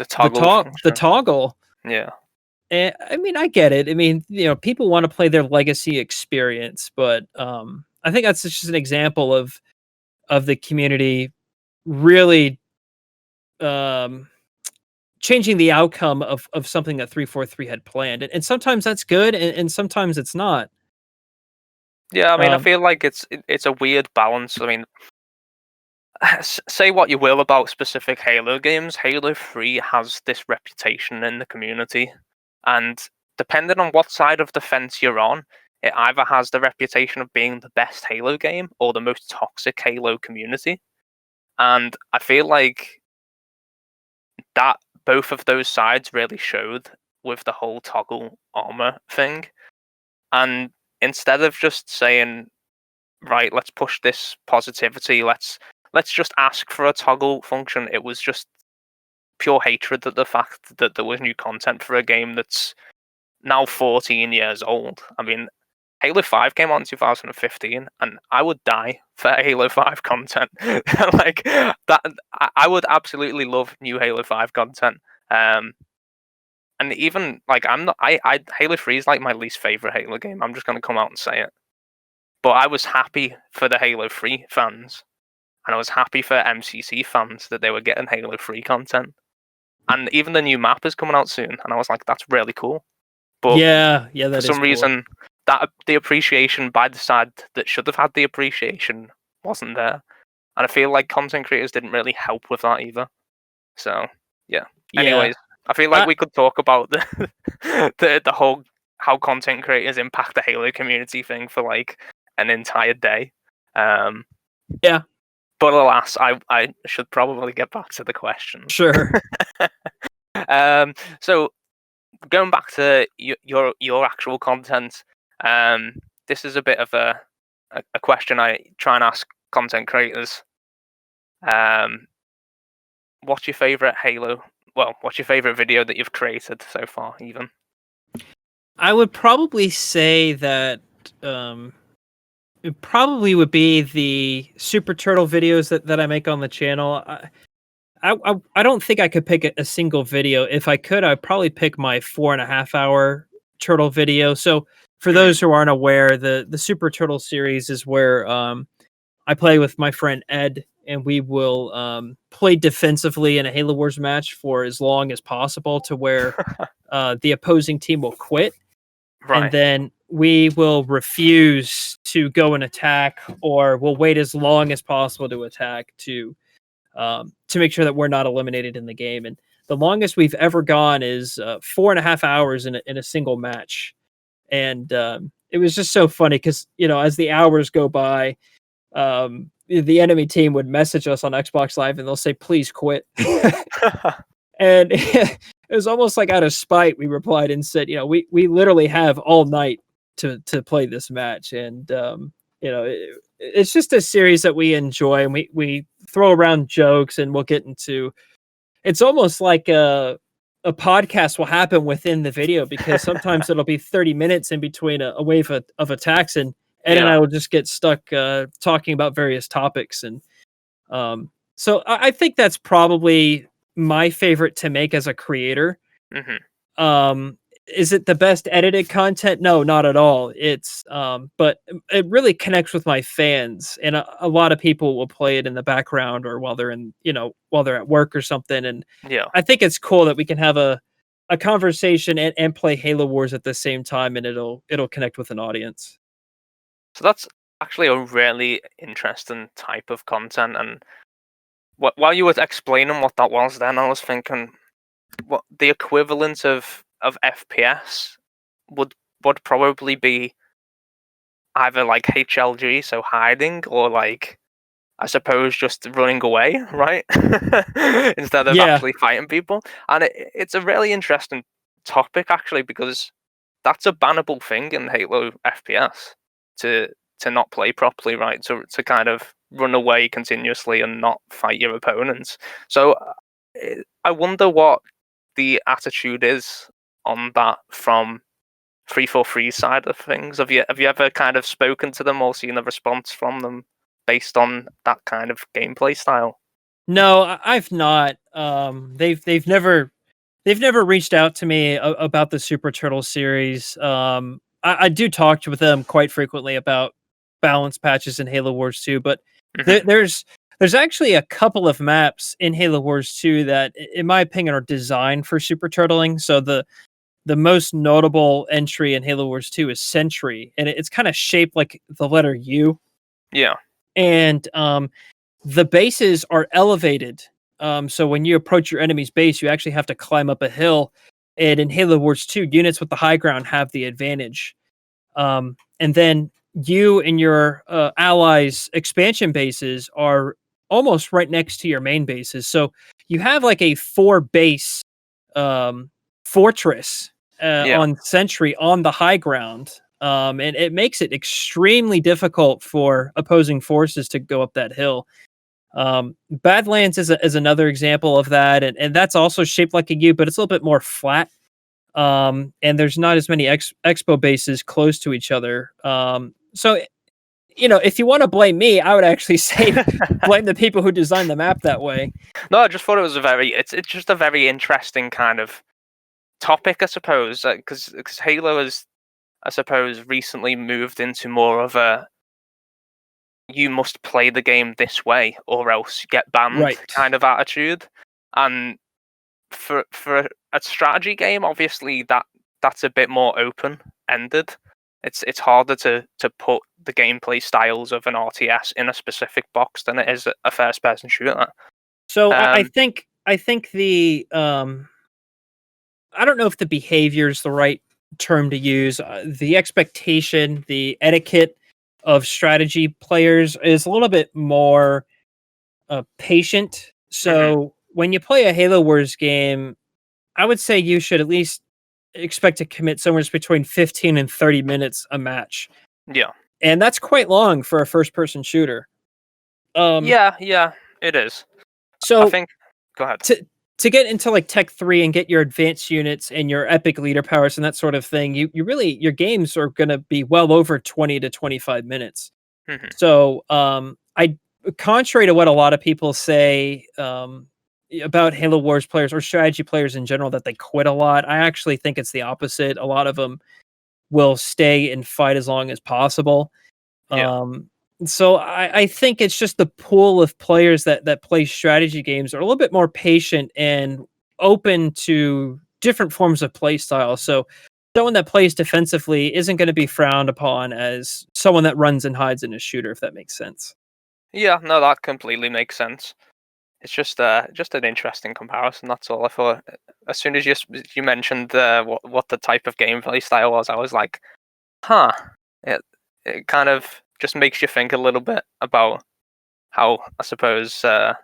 toggle the function. toggle. Yeah. And I mean, I get it. I mean, people want to play their legacy experience, but I think that's just an example of the community really changing the outcome of something that 343 had planned. And sometimes that's good, and sometimes it's not. Yeah, I mean, I feel like it's a weird balance. I mean, say what you will about specific Halo games, Halo 3 has this reputation in the community, and depending on what side of the fence you're on, it either has the reputation of being the best Halo game or the most toxic Halo community. And I feel like that both of those sides really showed with the whole toggle armor thing. And instead of just saying, right, let's push this positivity, let's just ask for a toggle function, it was just pure hatred at the fact that there was new content for a game that's now 14 years old. I mean, Halo 5 came out in 2015, and I would die for Halo 5 content. Like that, I would absolutely love new Halo 5 content. And even like I'm not, I Halo 3 is like my least favorite Halo game. I'm just gonna come out and say it. But I was happy for the Halo 3 fans, and I was happy for MCC fans that they were getting Halo 3 content. And even the new map is coming out soon, and I was like, that's really cool. But yeah, that for some reason, that the appreciation by the side that should have had the appreciation wasn't there, and I feel like content creators didn't really help with that either. So yeah. Anyways, I feel like we could talk about the whole how content creators impact the Halo community thing for like an entire day. Yeah. But alas, I should probably get back to the question. Sure. So going back to your actual content, this is a bit of a question I try and ask content creators. What's your favorite Halo? Well, what's your favorite video that you've created so far? Even I would probably say that it probably would be the Super Turtle videos that I make on the channel. I don't think I could pick a single video. If I could, I'd probably pick my 4.5-hour turtle video. So for those who aren't aware, the Super Turtle series is where I play with my friend Ed, and we will play defensively in a Halo Wars match for as long as possible to where the opposing team will quit. right. And then we will refuse to go and attack, or we'll wait as long as possible to attack to make sure that we're not eliminated in the game. And the longest we've ever gone is 4.5 hours in a single match. And it was just so funny because, as the hours go by, the enemy team would message us on Xbox Live and they'll say, please quit. And it was almost like out of spite, we replied and said, we literally have all night to play this match. And, it's just a series that we enjoy, and we throw around jokes, and we'll get into, it's almost like a podcast will happen within the video, because sometimes it'll be 30 minutes in between a wave of attacks, and Ed and I will just get stuck talking about various topics. And so I think that's probably my favorite to make as a creator. Mm-hmm. Is it the best edited content? No, not at all. It's but it really connects with my fans, and a lot of people will play it in the background or while they're at work or something. And yeah, I think it's cool that we can have a a conversation and play Halo Wars at the same time, and it'll connect with an audience. So that's actually a really interesting type of content. And while you were explaining what that was, then I was thinking, what the equivalent of FPS would probably be either like HLG, so hiding, or like I suppose just running away, right? Instead of Yeah. actually fighting people. And it's a really interesting topic actually, because that's a bannable thing in Halo FPS to not play properly, right? To kind of run away continuously and not fight your opponents. So I wonder what the attitude is on that from 343 side of things. Have you ever kind of spoken to them or seen a response from them based on that kind of gameplay style? No, I've not. They've never reached out to me about the Super Turtle series. I do talk with them quite frequently about balance patches in Halo Wars 2, but Hmm. there's actually a couple of maps in Halo Wars 2 that, in my opinion, are designed for super turtling. So the most notable entry in Halo Wars 2 is Sentry, and it's kind of shaped like the letter U, Yeah, and the bases are elevated. So when you approach your enemy's base, you actually have to climb up a hill. And in Halo Wars 2, units with the high ground have the advantage. And then you and your allies' expansion bases are almost right next to your main bases. So you have like a four base um, fortress yeah, on Sentry on the high ground. And it makes it extremely difficult for opposing forces to go up that hill. Badlands is another example of that, and that's also shaped like a U, but it's a little bit more flat. And there's not as many expo bases close to each other. So if you want to blame me, I would actually say blame the people who designed the map that way. No, I just thought it was it's just a very interesting kind of topic, I suppose, because Halo has, I suppose, recently moved into more of a you must play the game this way or else you get banned Right. kind of attitude. And for a strategy game, obviously that's a bit more open ended. It's harder to put the gameplay styles of an RTS in a specific box than it is a first person shooter. So Um, I think the I don't know if the behavior is the right term to use. The expectation, the etiquette of strategy players is a little bit more patient. mhm, So when you play a Halo Wars game, I would say you should at least expect to commit somewhere between 15 and 30 minutes a match. yeah, And that's quite long for a first person shooter. Um, yeah, it is. I so think. Go ahead. to get into like Tech 3 and get your advanced units and your epic leader powers and that sort of thing, you really your games are going to be well over 20 to 25 minutes. Mhm, So, I contrary to what a lot of people say about Halo Wars players or strategy players in general that they quit a lot, I actually think it's the opposite. A lot of them will stay and fight as long as possible. yeah, Um, so I think it's just the pool of players that play strategy games are a little bit more patient and open to different forms of play style. So someone that plays defensively isn't going to be frowned upon as someone that runs and hides in a shooter, if that makes sense. yeah. No, that completely makes sense. It's just an interesting comparison. That's all. I thought as soon as you mentioned what the type of gameplay style was, I was like, huh. It it kind of just makes you think a little bit about how I suppose the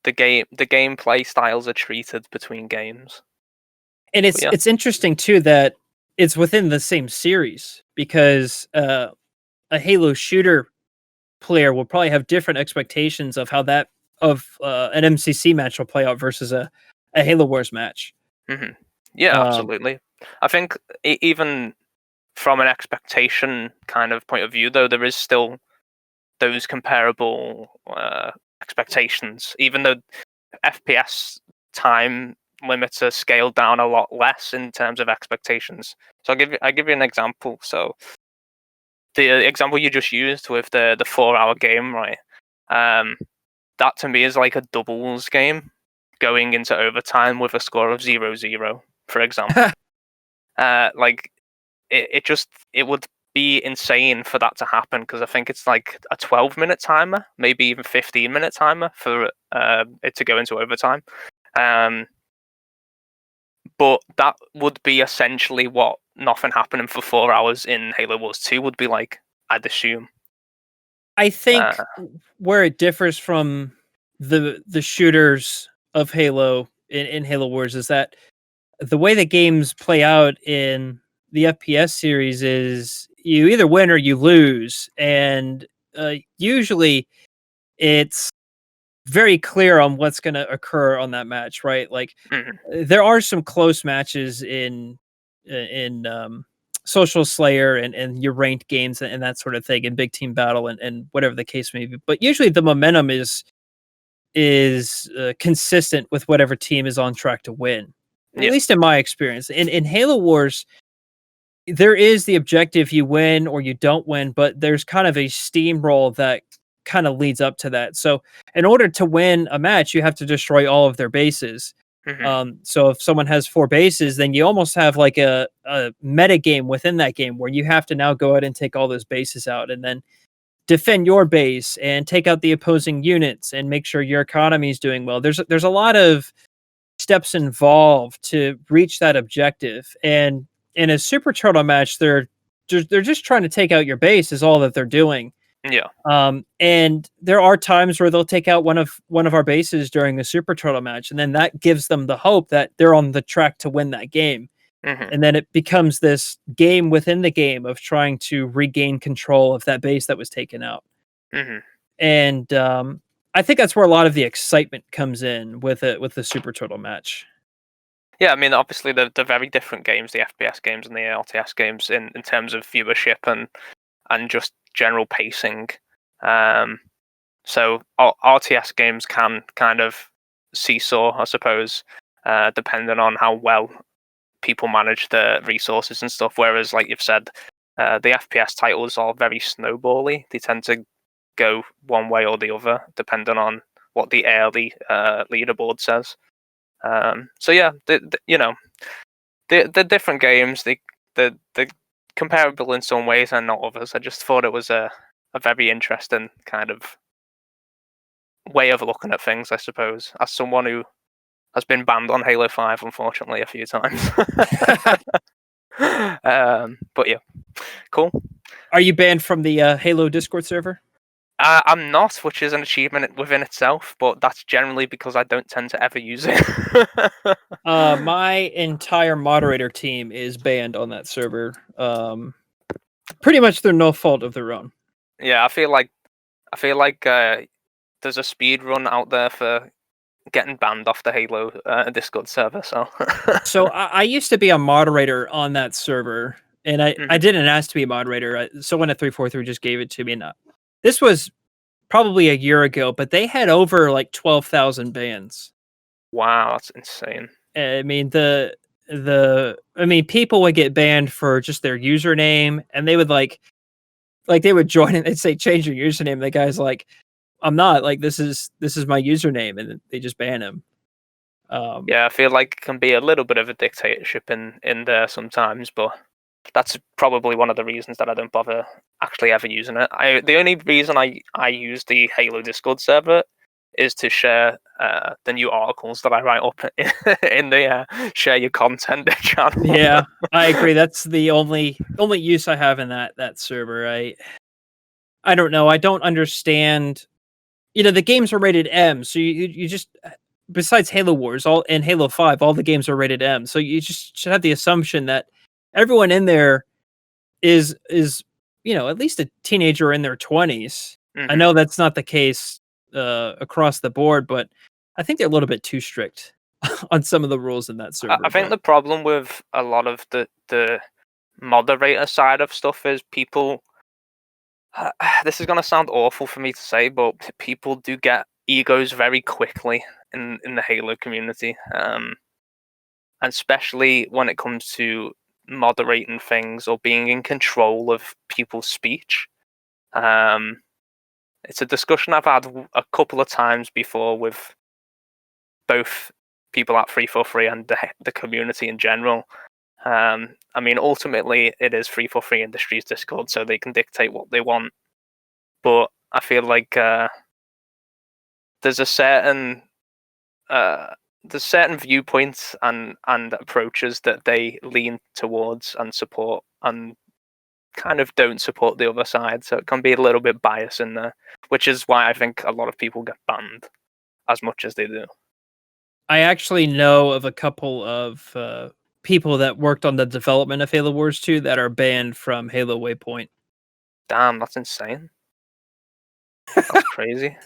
gameplay styles are treated between games. And But it's yeah, it's interesting too that it's within the same series because a Halo shooter player will probably have different expectations of how that of an MCC match will play out versus a Halo Wars match. hmm yeah, Um, absolutely. I think even from an expectation kind of point of view, though, there is still those comparable expectations, even though FPS time limits are scaled down a lot less in terms of expectations. So I give you an example. So the example you just used with the 4 hour game, right? Um, that to me is like a doubles game going into overtime with a score of 0-0 for example. Like it would be insane for that to happen, because I think it's like a 12-minute timer, maybe even 15-minute timer for it to go into overtime. But that would be essentially what nothing happening for 4 hours in Halo Wars 2 would be like, I'd assume. I think where it differs from the shooters of Halo in Halo Wars is that the way the games play out in the FPS series is you either win or you lose, and usually it's very clear on what's going to occur on that match, right? Like there are some close matches in Social Slayer and your ranked games and that sort of thing, and Big Team Battle and whatever the case may be. But usually the momentum is consistent with whatever team is on track to win. At least in my experience. In Halo Wars, there is the objective: you win or you don't win, but there's kind of a steamroll that kind of leads up to that. So in order to win a match, you have to destroy all of their bases. So if someone has 4 bases, then you almost have like a meta game within that game where you have to now go out and take all those bases out and then defend your base and take out the opposing units and make sure your economy is doing well. There's a lot of steps involved to reach that objective. And in a Super Turtle match, they're just trying to take out your base is all that they're doing. Yeah. And there are times where they'll take out one of our bases during a Super Turtle match, and then that gives them the hope that they're on the track to win that game. And then it becomes this game within the game of trying to regain control of that base that was taken out. And I think that's where a lot of the excitement comes in with the Super Turtle match. Yeah, I mean, obviously they're very different games, the FPS games and the RTS games, in terms of viewership and just general pacing. So RTS games can kind of seesaw, I suppose, depending on how well people manage the resources and stuff. Whereas, like you've said, the FPS titles are very snowbally. They tend to go one way or the other, depending on what the early leaderboard says. So yeah, they're different games. They're comparable in some ways and not others. I just thought it was a very interesting kind of way of looking at things, I suppose, as someone who has been banned on Halo 5, unfortunately, a few times. But yeah, cool. Are you banned from the Halo Discord server? I'm not, which is an achievement within itself, but that's generally because I don't tend to ever use it. My entire moderator team is banned on that server. Pretty much through no fault of their own. Yeah, I feel like there's a speed run out there for getting banned off the Halo Discord server. So I used to be a moderator on that server, and I didn't ask to be a moderator. Someone at 343 just gave it to me. And this was probably a year ago, but they had over like 12,000 bans. Wow, that's insane. I mean, people would get banned for just their username, and they would like they would join and they'd say change your username. The guy's like, I'm not, like, this is my username, and they just ban him. Yeah, I feel like it can be a little bit of a dictatorship in there sometimes, but that's probably one of the reasons that I don't bother actually ever using it. The only reason I use the Halo Discord server is to share the new articles that I write up in the share your content channel. Yeah, I agree. That's the only use I have in that server. I don't know. I don't understand. The games are rated M, so you just, besides Halo Wars, and Halo 5, all the games are rated M. So you just should have the assumption that everyone in there is at least a teenager in their 20s. I know that's not the case across the board, but I think they're a little bit too strict on some of the rules in that server. I think the problem with a lot of the moderator side of stuff is people. This is going to sound awful for me to say, but people do get egos very quickly in the Halo community, and especially when it comes to moderating things or being in control of people's speech. It's a discussion I've had a couple of times before with both people at 343 and the community in general. I mean, ultimately, it is 343 Industries Discord, so they can dictate what they want. But I feel like there's a certain viewpoints and approaches that they lean towards and support, and kind of don't support the other side. So it can be a little bit biased in there, which is why I think a lot of people get banned as much as they do. I actually know of a couple of people that worked on the development of Halo Wars 2 that are banned from Halo Waypoint. Damn, that's insane. That's crazy.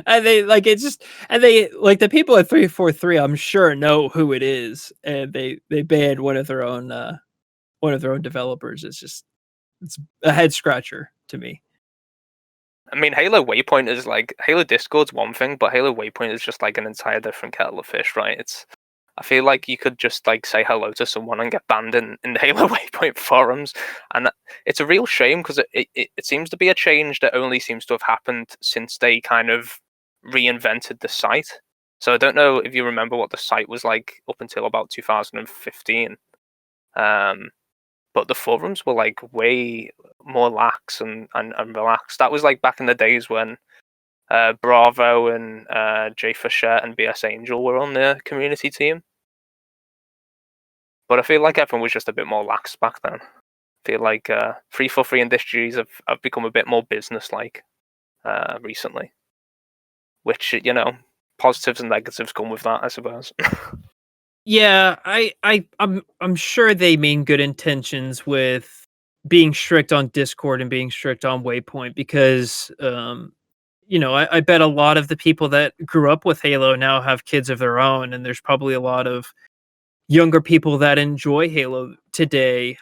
And they like it's just, and they like the people at 343, I'm sure know who it is, and they banned one of their own developers. It's a head scratcher to me. I mean, Halo Waypoint is like, Halo Discord's one thing, but Halo Waypoint is just like an entire different kettle of fish, right? I feel like you could just like say hello to someone and get banned in the Halo Waypoint forums, and it's a real shame because it seems to be a change that only seems to have happened since they kind of reinvented the site. So I don't know if you remember what the site was like up until about 2015. But the forums were like way more lax and relaxed. That was like back in the days when Bravo and Jay Fisher and BS Angel were on the community team. But I feel like everyone was just a bit more lax back then. I feel like 343 Industries have become a bit more business-like recently. Which, you know, positives and negatives come with that, I suppose. Yeah, I'm sure they mean good intentions with being strict on Discord and being strict on Waypoint because you know, I bet a lot of the people that grew up with Halo now have kids of their own, and there's probably a lot of younger people that enjoy Halo today,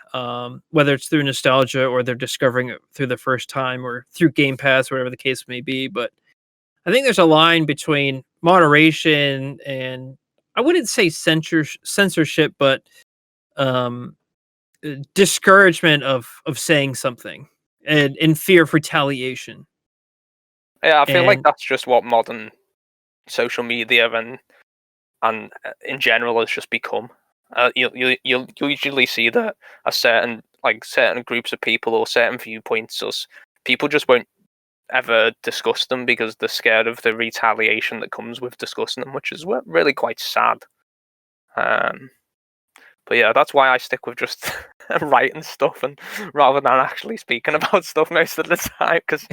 whether it's through nostalgia or they're discovering it through the first time or through Game Pass, whatever the case may be. But I think there's a line between moderation and, I wouldn't say censorship, but um, discouragement of saying something, and in fear of retaliation. Yeah, I feel like And that's just what modern social media and in general has just become. You'll usually see that certain groups of people or certain viewpoints, people just won't ever discuss them because they're scared of the retaliation that comes with discussing them, which is really quite sad. But yeah, that's why I stick with just writing stuff and rather than actually speaking about stuff most of the time. Because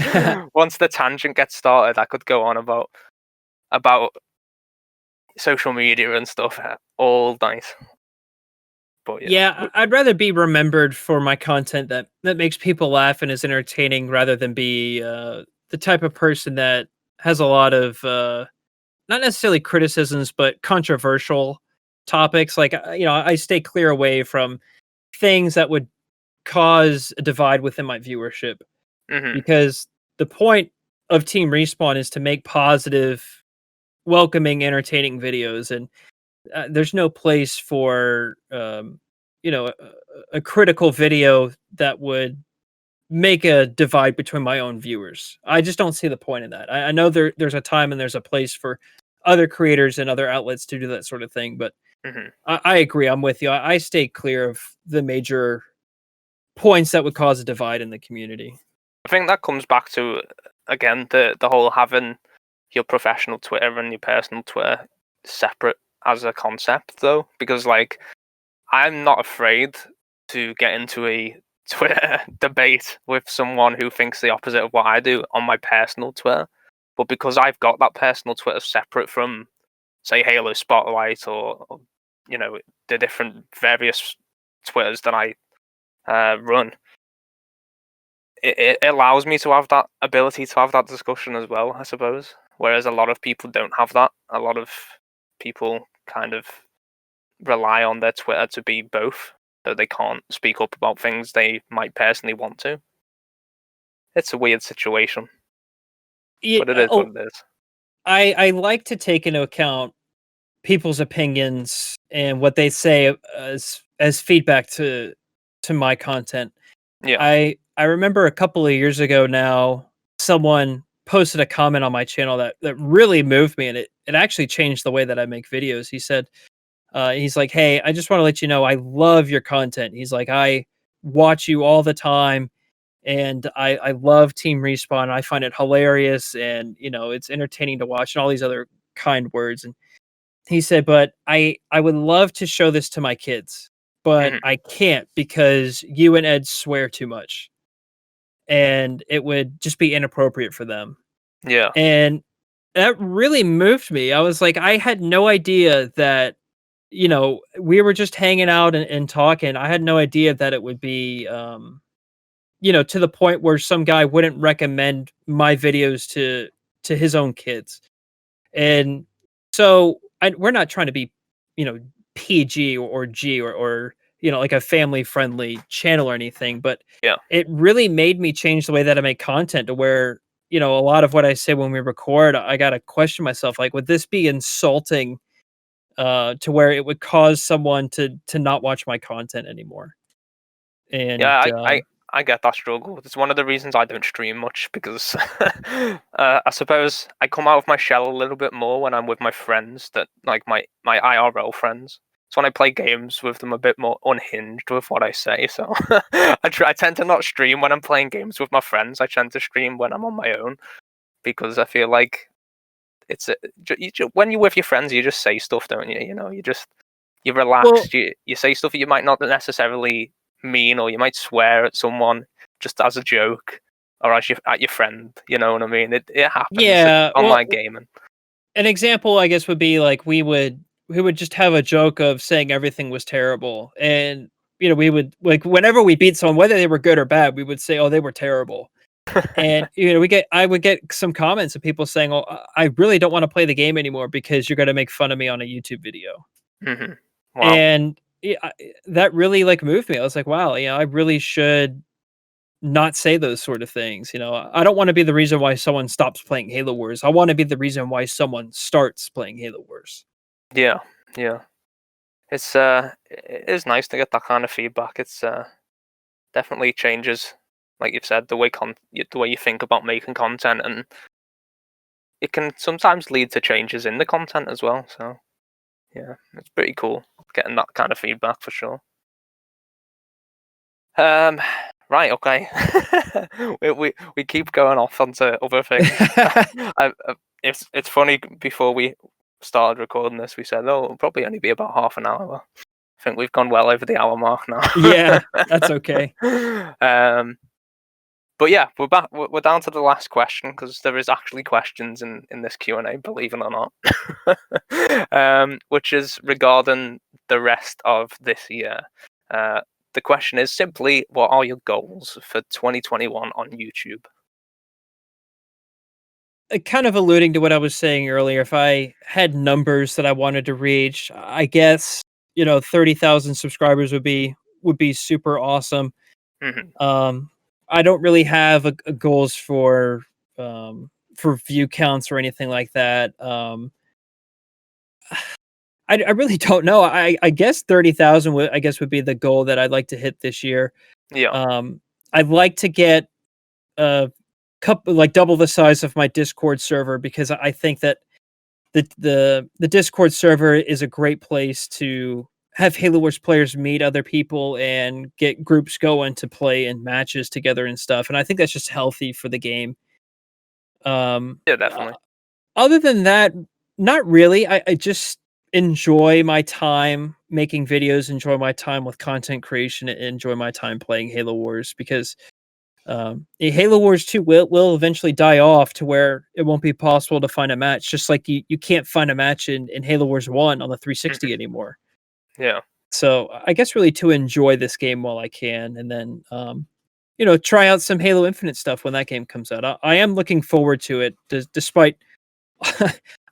once the tangent gets started, I could go on about social media and stuff all night. But yeah, I'd rather be remembered for my content that makes people laugh and is entertaining, rather than be the type of person that has a lot of not necessarily criticisms, but controversial topics. Like you know, I stay clear away from things that would cause a divide within my viewership, because the point of Team Respawn is to make positive, welcoming, entertaining videos, and there's no place for you know, a critical video that would make a divide between my own viewers. I just don't see the point in that. I know there's a time and there's a place for other creators and other outlets to do that sort of thing, but I agree. I'm with you. I stay clear of the major points that would cause a divide in the community. I think that comes back to, again, the whole having your professional Twitter and your personal Twitter separate as a concept, though, because like I'm not afraid to get into a Twitter debate with someone who thinks the opposite of what I do on my personal Twitter, but because I've got that personal Twitter separate from, say, Halo Spotlight or you know, the different various Twitters that I run, it allows me to have that ability to have that discussion as well, I suppose. Whereas a lot of people don't have that. A lot of people kind of rely on their Twitter to be both, so they can't speak up about things they might personally want to. It's a weird situation, but it is what it is. I like to take into account people's opinions and what they say as feedback to my content. Yeah. I remember a couple of years ago now, someone posted a comment on my channel that really moved me, and it actually changed the way that I make videos. He said, he's like, "Hey, I just want to let you know I love your content." He's like, "I watch you all the time, and I love Team Respawn. I find it hilarious, and it's entertaining to watch, and all these other kind words." And he said, "But I would love to show this to my kids, but Mhm. I can't because you and Ed swear too much, and it would just be inappropriate for them." Yeah. And that really moved me. I was like, I had no idea that, we were just hanging out and talking. I had no idea that it would be, to the point where some guy wouldn't recommend my videos to his own kids. And so we're not trying to be, you know, PG or G or like a family friendly channel or anything, but Yeah. it really made me change the way that I make content to where, a lot of what I say when we record, I got to question myself, like, would this be insulting to where it would cause someone to not watch my content anymore? And Yeah, I get that struggle. It's one of the reasons I don't stream much because I suppose I come out of my shell a little bit more when I'm with my friends, that like my IRL friends. So when I play games with them, a bit more unhinged with what I say. So I tend to not stream when I'm playing games with my friends. I tend to stream when I'm on my own because I feel like it's when you're with your friends, you just say stuff, don't you? You're well, relaxed. You say stuff that you might not necessarily mean, or you might swear at someone just as a joke, or as at your friend. You know what I mean? It happens. It's yeah, online gaming. an example, I guess, would be like we would just have a joke of saying everything was terrible, and we would, like, whenever we beat someone, whether they were good or bad, we would say, "Oh, they were terrible." And I would get some comments of people saying, "Oh, I really don't want to play the game anymore because you're going to make fun of me on a YouTube video." Hmm. Wow. And that really like moved me. I was like, "Wow, I really should not say those sort of things." I don't want to be the reason why someone stops playing Halo Wars. I want to be the reason why someone starts playing Halo Wars. Yeah. Yeah. It is nice to get that kind of feedback. It's definitely changes, like you've said, the way you think about making content, and it can sometimes lead to changes in the content as well. So yeah, it's pretty cool getting that kind of feedback for sure. Um, right, okay. We keep going off onto other things. It's funny. Before we started recording this, we said, "Oh, it'll probably only be about half an hour." I think we've gone well over the hour mark now. Yeah, that's okay. um, but yeah, we're back. We're down to the last question because there is actually questions in this Q&A, believe it or not. Which is regarding the rest of this year. The question is simply, what are your goals for 2021 on YouTube? Kind of alluding to what I was saying earlier, if I had numbers that I wanted to reach, I guess, 30,000 subscribers would be super awesome. Hmm. Um, I don't really have a goals for view counts or anything like that. I really don't know. I guess 30,000 would, I guess, would be the goal that I'd like to hit this year. Yeah, Um, I'd like to get a couple, like, double the size of my Discord server, because I think that the Discord server is a great place to have Halo Wars players meet other people and get groups going to play in matches together and stuff. And I think that's just healthy for the game. yeah, Uh, definitely. Other than that, not really. I just enjoy my time making videos, enjoy my time with content creation, and enjoy my time playing Halo Wars, because Halo Wars 2 will eventually die off to where it won't be possible to find a match, just like you can't find a match in Halo Wars 1 on the 360 Hmm. anymore. Yeah, So I guess really to enjoy this game while I can, and then try out some Halo Infinite stuff when that game comes out. I am looking forward to it, despite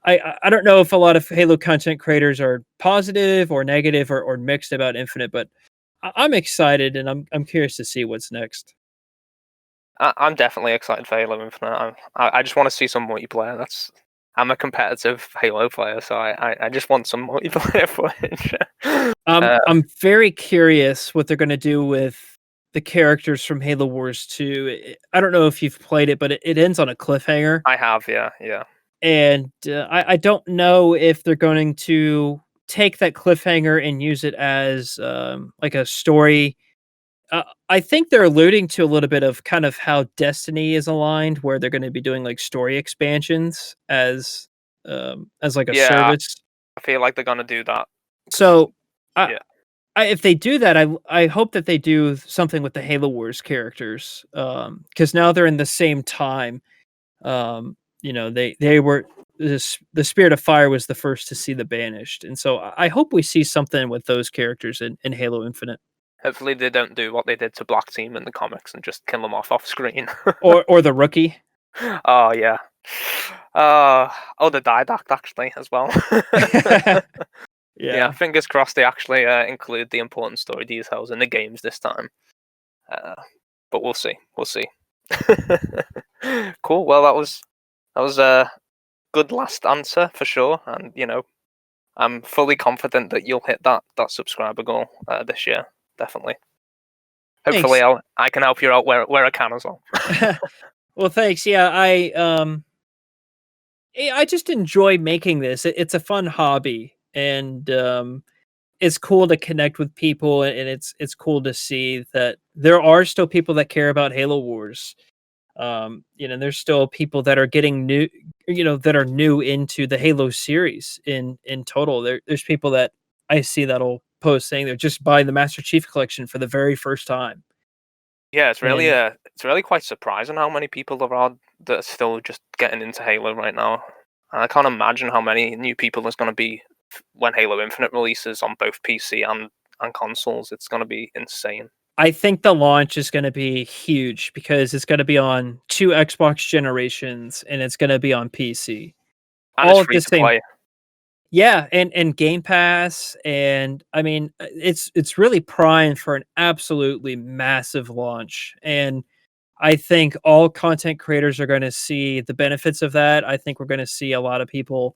I don't know if a lot of Halo content creators are positive or negative or mixed about Infinite, but I'm excited, and I'm curious to see what's next. I'm definitely excited for Halo Infinite. I just want to see some multiplayer. I'm a competitive Halo player, so I just want some multiplayer footage. I'm very curious what they're gonna do with the characters from Halo Wars 2. I don't know if you've played it, but it ends on a cliffhanger, I have, yeah. and I don't know if they're going to take that cliffhanger and use it as like a story. I think they're alluding to a little bit of kind of how Destiny is aligned, where they're going to be doing like story expansions as like a Yeah, service. I feel like they're gonna do that. 'Cause, So, I, yeah, if they do that, I hope that they do something with the Halo Wars characters, because now they're in the same time. They were the Spirit of Fire was the first to see the Banished, and so I hope we see something with those characters in Halo Infinite, hopefully they don't do what they did to Black Team in the comics and just kill them off screen. or the Rookie. Oh yeah. The Didact actually as well. Yeah, Yeah. fingers crossed they actually include the important story details in the games this time. Uh, but we'll see. We'll see. Cool. Well, that was a good last answer for sure, and I'm fully confident that you'll hit that subscriber goal this year. Definitely. Hopefully, Thanks. I can help you out where I can as well. Well, thanks. Yeah, I just enjoy making this. It's a fun hobby, and it's cool to connect with people, and it's cool to see that there are still people that care about Halo Wars. There's still people that are getting new, that are new into the Halo series in total. There's people that I see that'll post saying they're just buying the Master Chief Collection for the very first time. Yeah, it's really And it's really quite surprising how many people there are that are still just getting into Halo right now. And I can't imagine how many new people there's going to be when Halo Infinite releases on both PC and consoles. It's going to be insane. I think the launch is going to be huge because it's going to be on 2 Xbox generations and it's going to be on PC. And it's All at free the to same. play. Yeah, and Game Pass, and I mean, it's really primed for an absolutely massive launch, and I think all content creators are gonna see the benefits of that. I think we're gonna see a lot of people,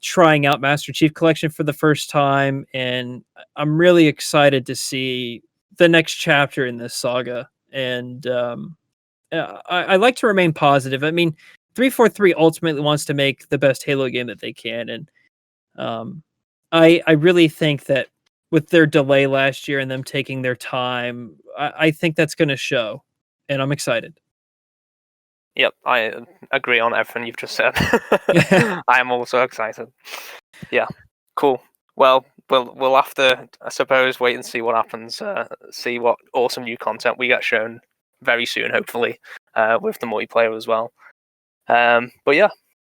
trying out Master Chief Collection for the first time, and I'm really excited to see the next chapter in this saga, and, I like to remain positive. I mean, 343 ultimately wants to make the best Halo game that they can, and um, I really think that with their delay last year and them taking their time, I think that's going to show, and I'm excited. Yep, I agree on everything you've just said. I am also excited. Yeah, cool. Well, we'll have to, I suppose, wait and see what happens. See what awesome new content we get shown very soon, hopefully, with the multiplayer as well. But yeah,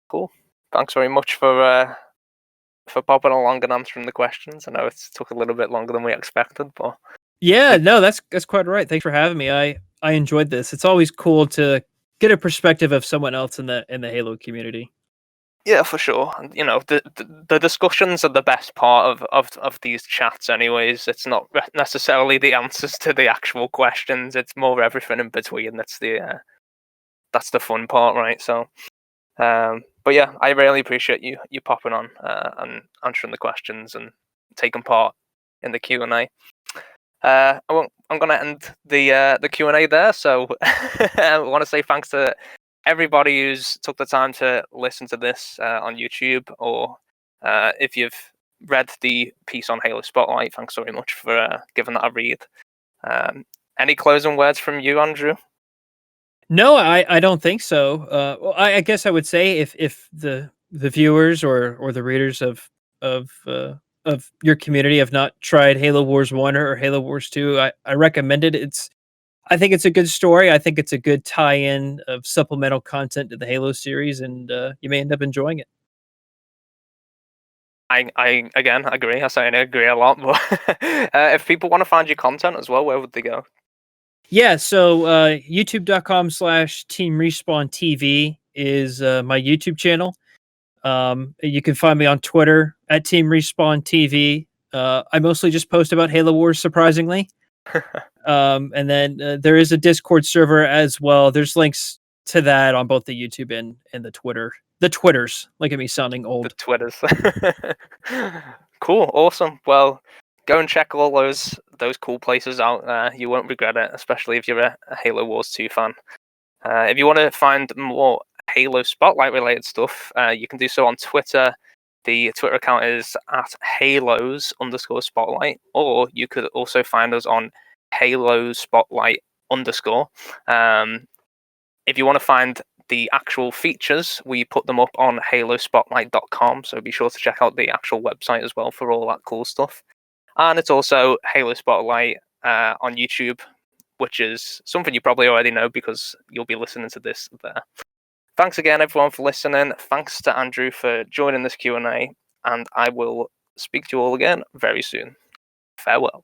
cool. Thanks very much for popping along and answering the questions. I know it took a little bit longer than we expected, but Yeah, no, that's quite right. Thanks for having me. I enjoyed this. It's always cool to get a perspective of someone else in the Halo community. yeah, for sure. And the discussions are the best part of these chats. Anyways, it's not necessarily the answers to the actual questions. It's more everything in between. That's the fun part, right? So, but yeah, I really appreciate you popping on and answering the questions and taking part in the Q&A. I'm going to end the Q&A there. So I want to say thanks to everybody who's took the time to listen to this on YouTube, or if you've read the piece on Halo Spotlight, thanks very much for giving that a read. Any closing words from you, Andrew? No, I don't think so. Well, I guess I would say if the viewers or the readers of your community have not tried Halo Wars 1 or Halo Wars 2, I recommend it. I think it's a good story. I think it's a good tie-in of supplemental content to the Halo series, and you may end up enjoying it. I again agree. I certainly agree a lot. But if people want to find your content as well, where would they go? Yeah, so youtube.com/Team Respawn TV is my YouTube channel. You can find me on Twitter at Team Respawn TV. I mostly just post about Halo Wars, surprisingly. And then there is a Discord server as well. There's links to that on both the YouTube and the Twitter. The Twitters. Look at me sounding The old. Twitters. Cool, awesome. Well, go and check all those cool places out there. You won't regret it, especially if you're a Halo Wars 2 fan. If you want to find more Halo Spotlight related stuff, you can do so on Twitter. The Twitter account is at Halos_Spotlight, or you could also find us on Halo Spotlight _. If you want to find the actual features, we put them up on halospotlight.com, so be sure to check out the actual website as well for all that cool stuff. And it's also Halo Spotlight on YouTube, which is something you probably already know because you'll be listening to this there. Thanks again, everyone, for listening. Thanks to Andrew for joining this Q&A, and I will speak to you all again very soon. Farewell.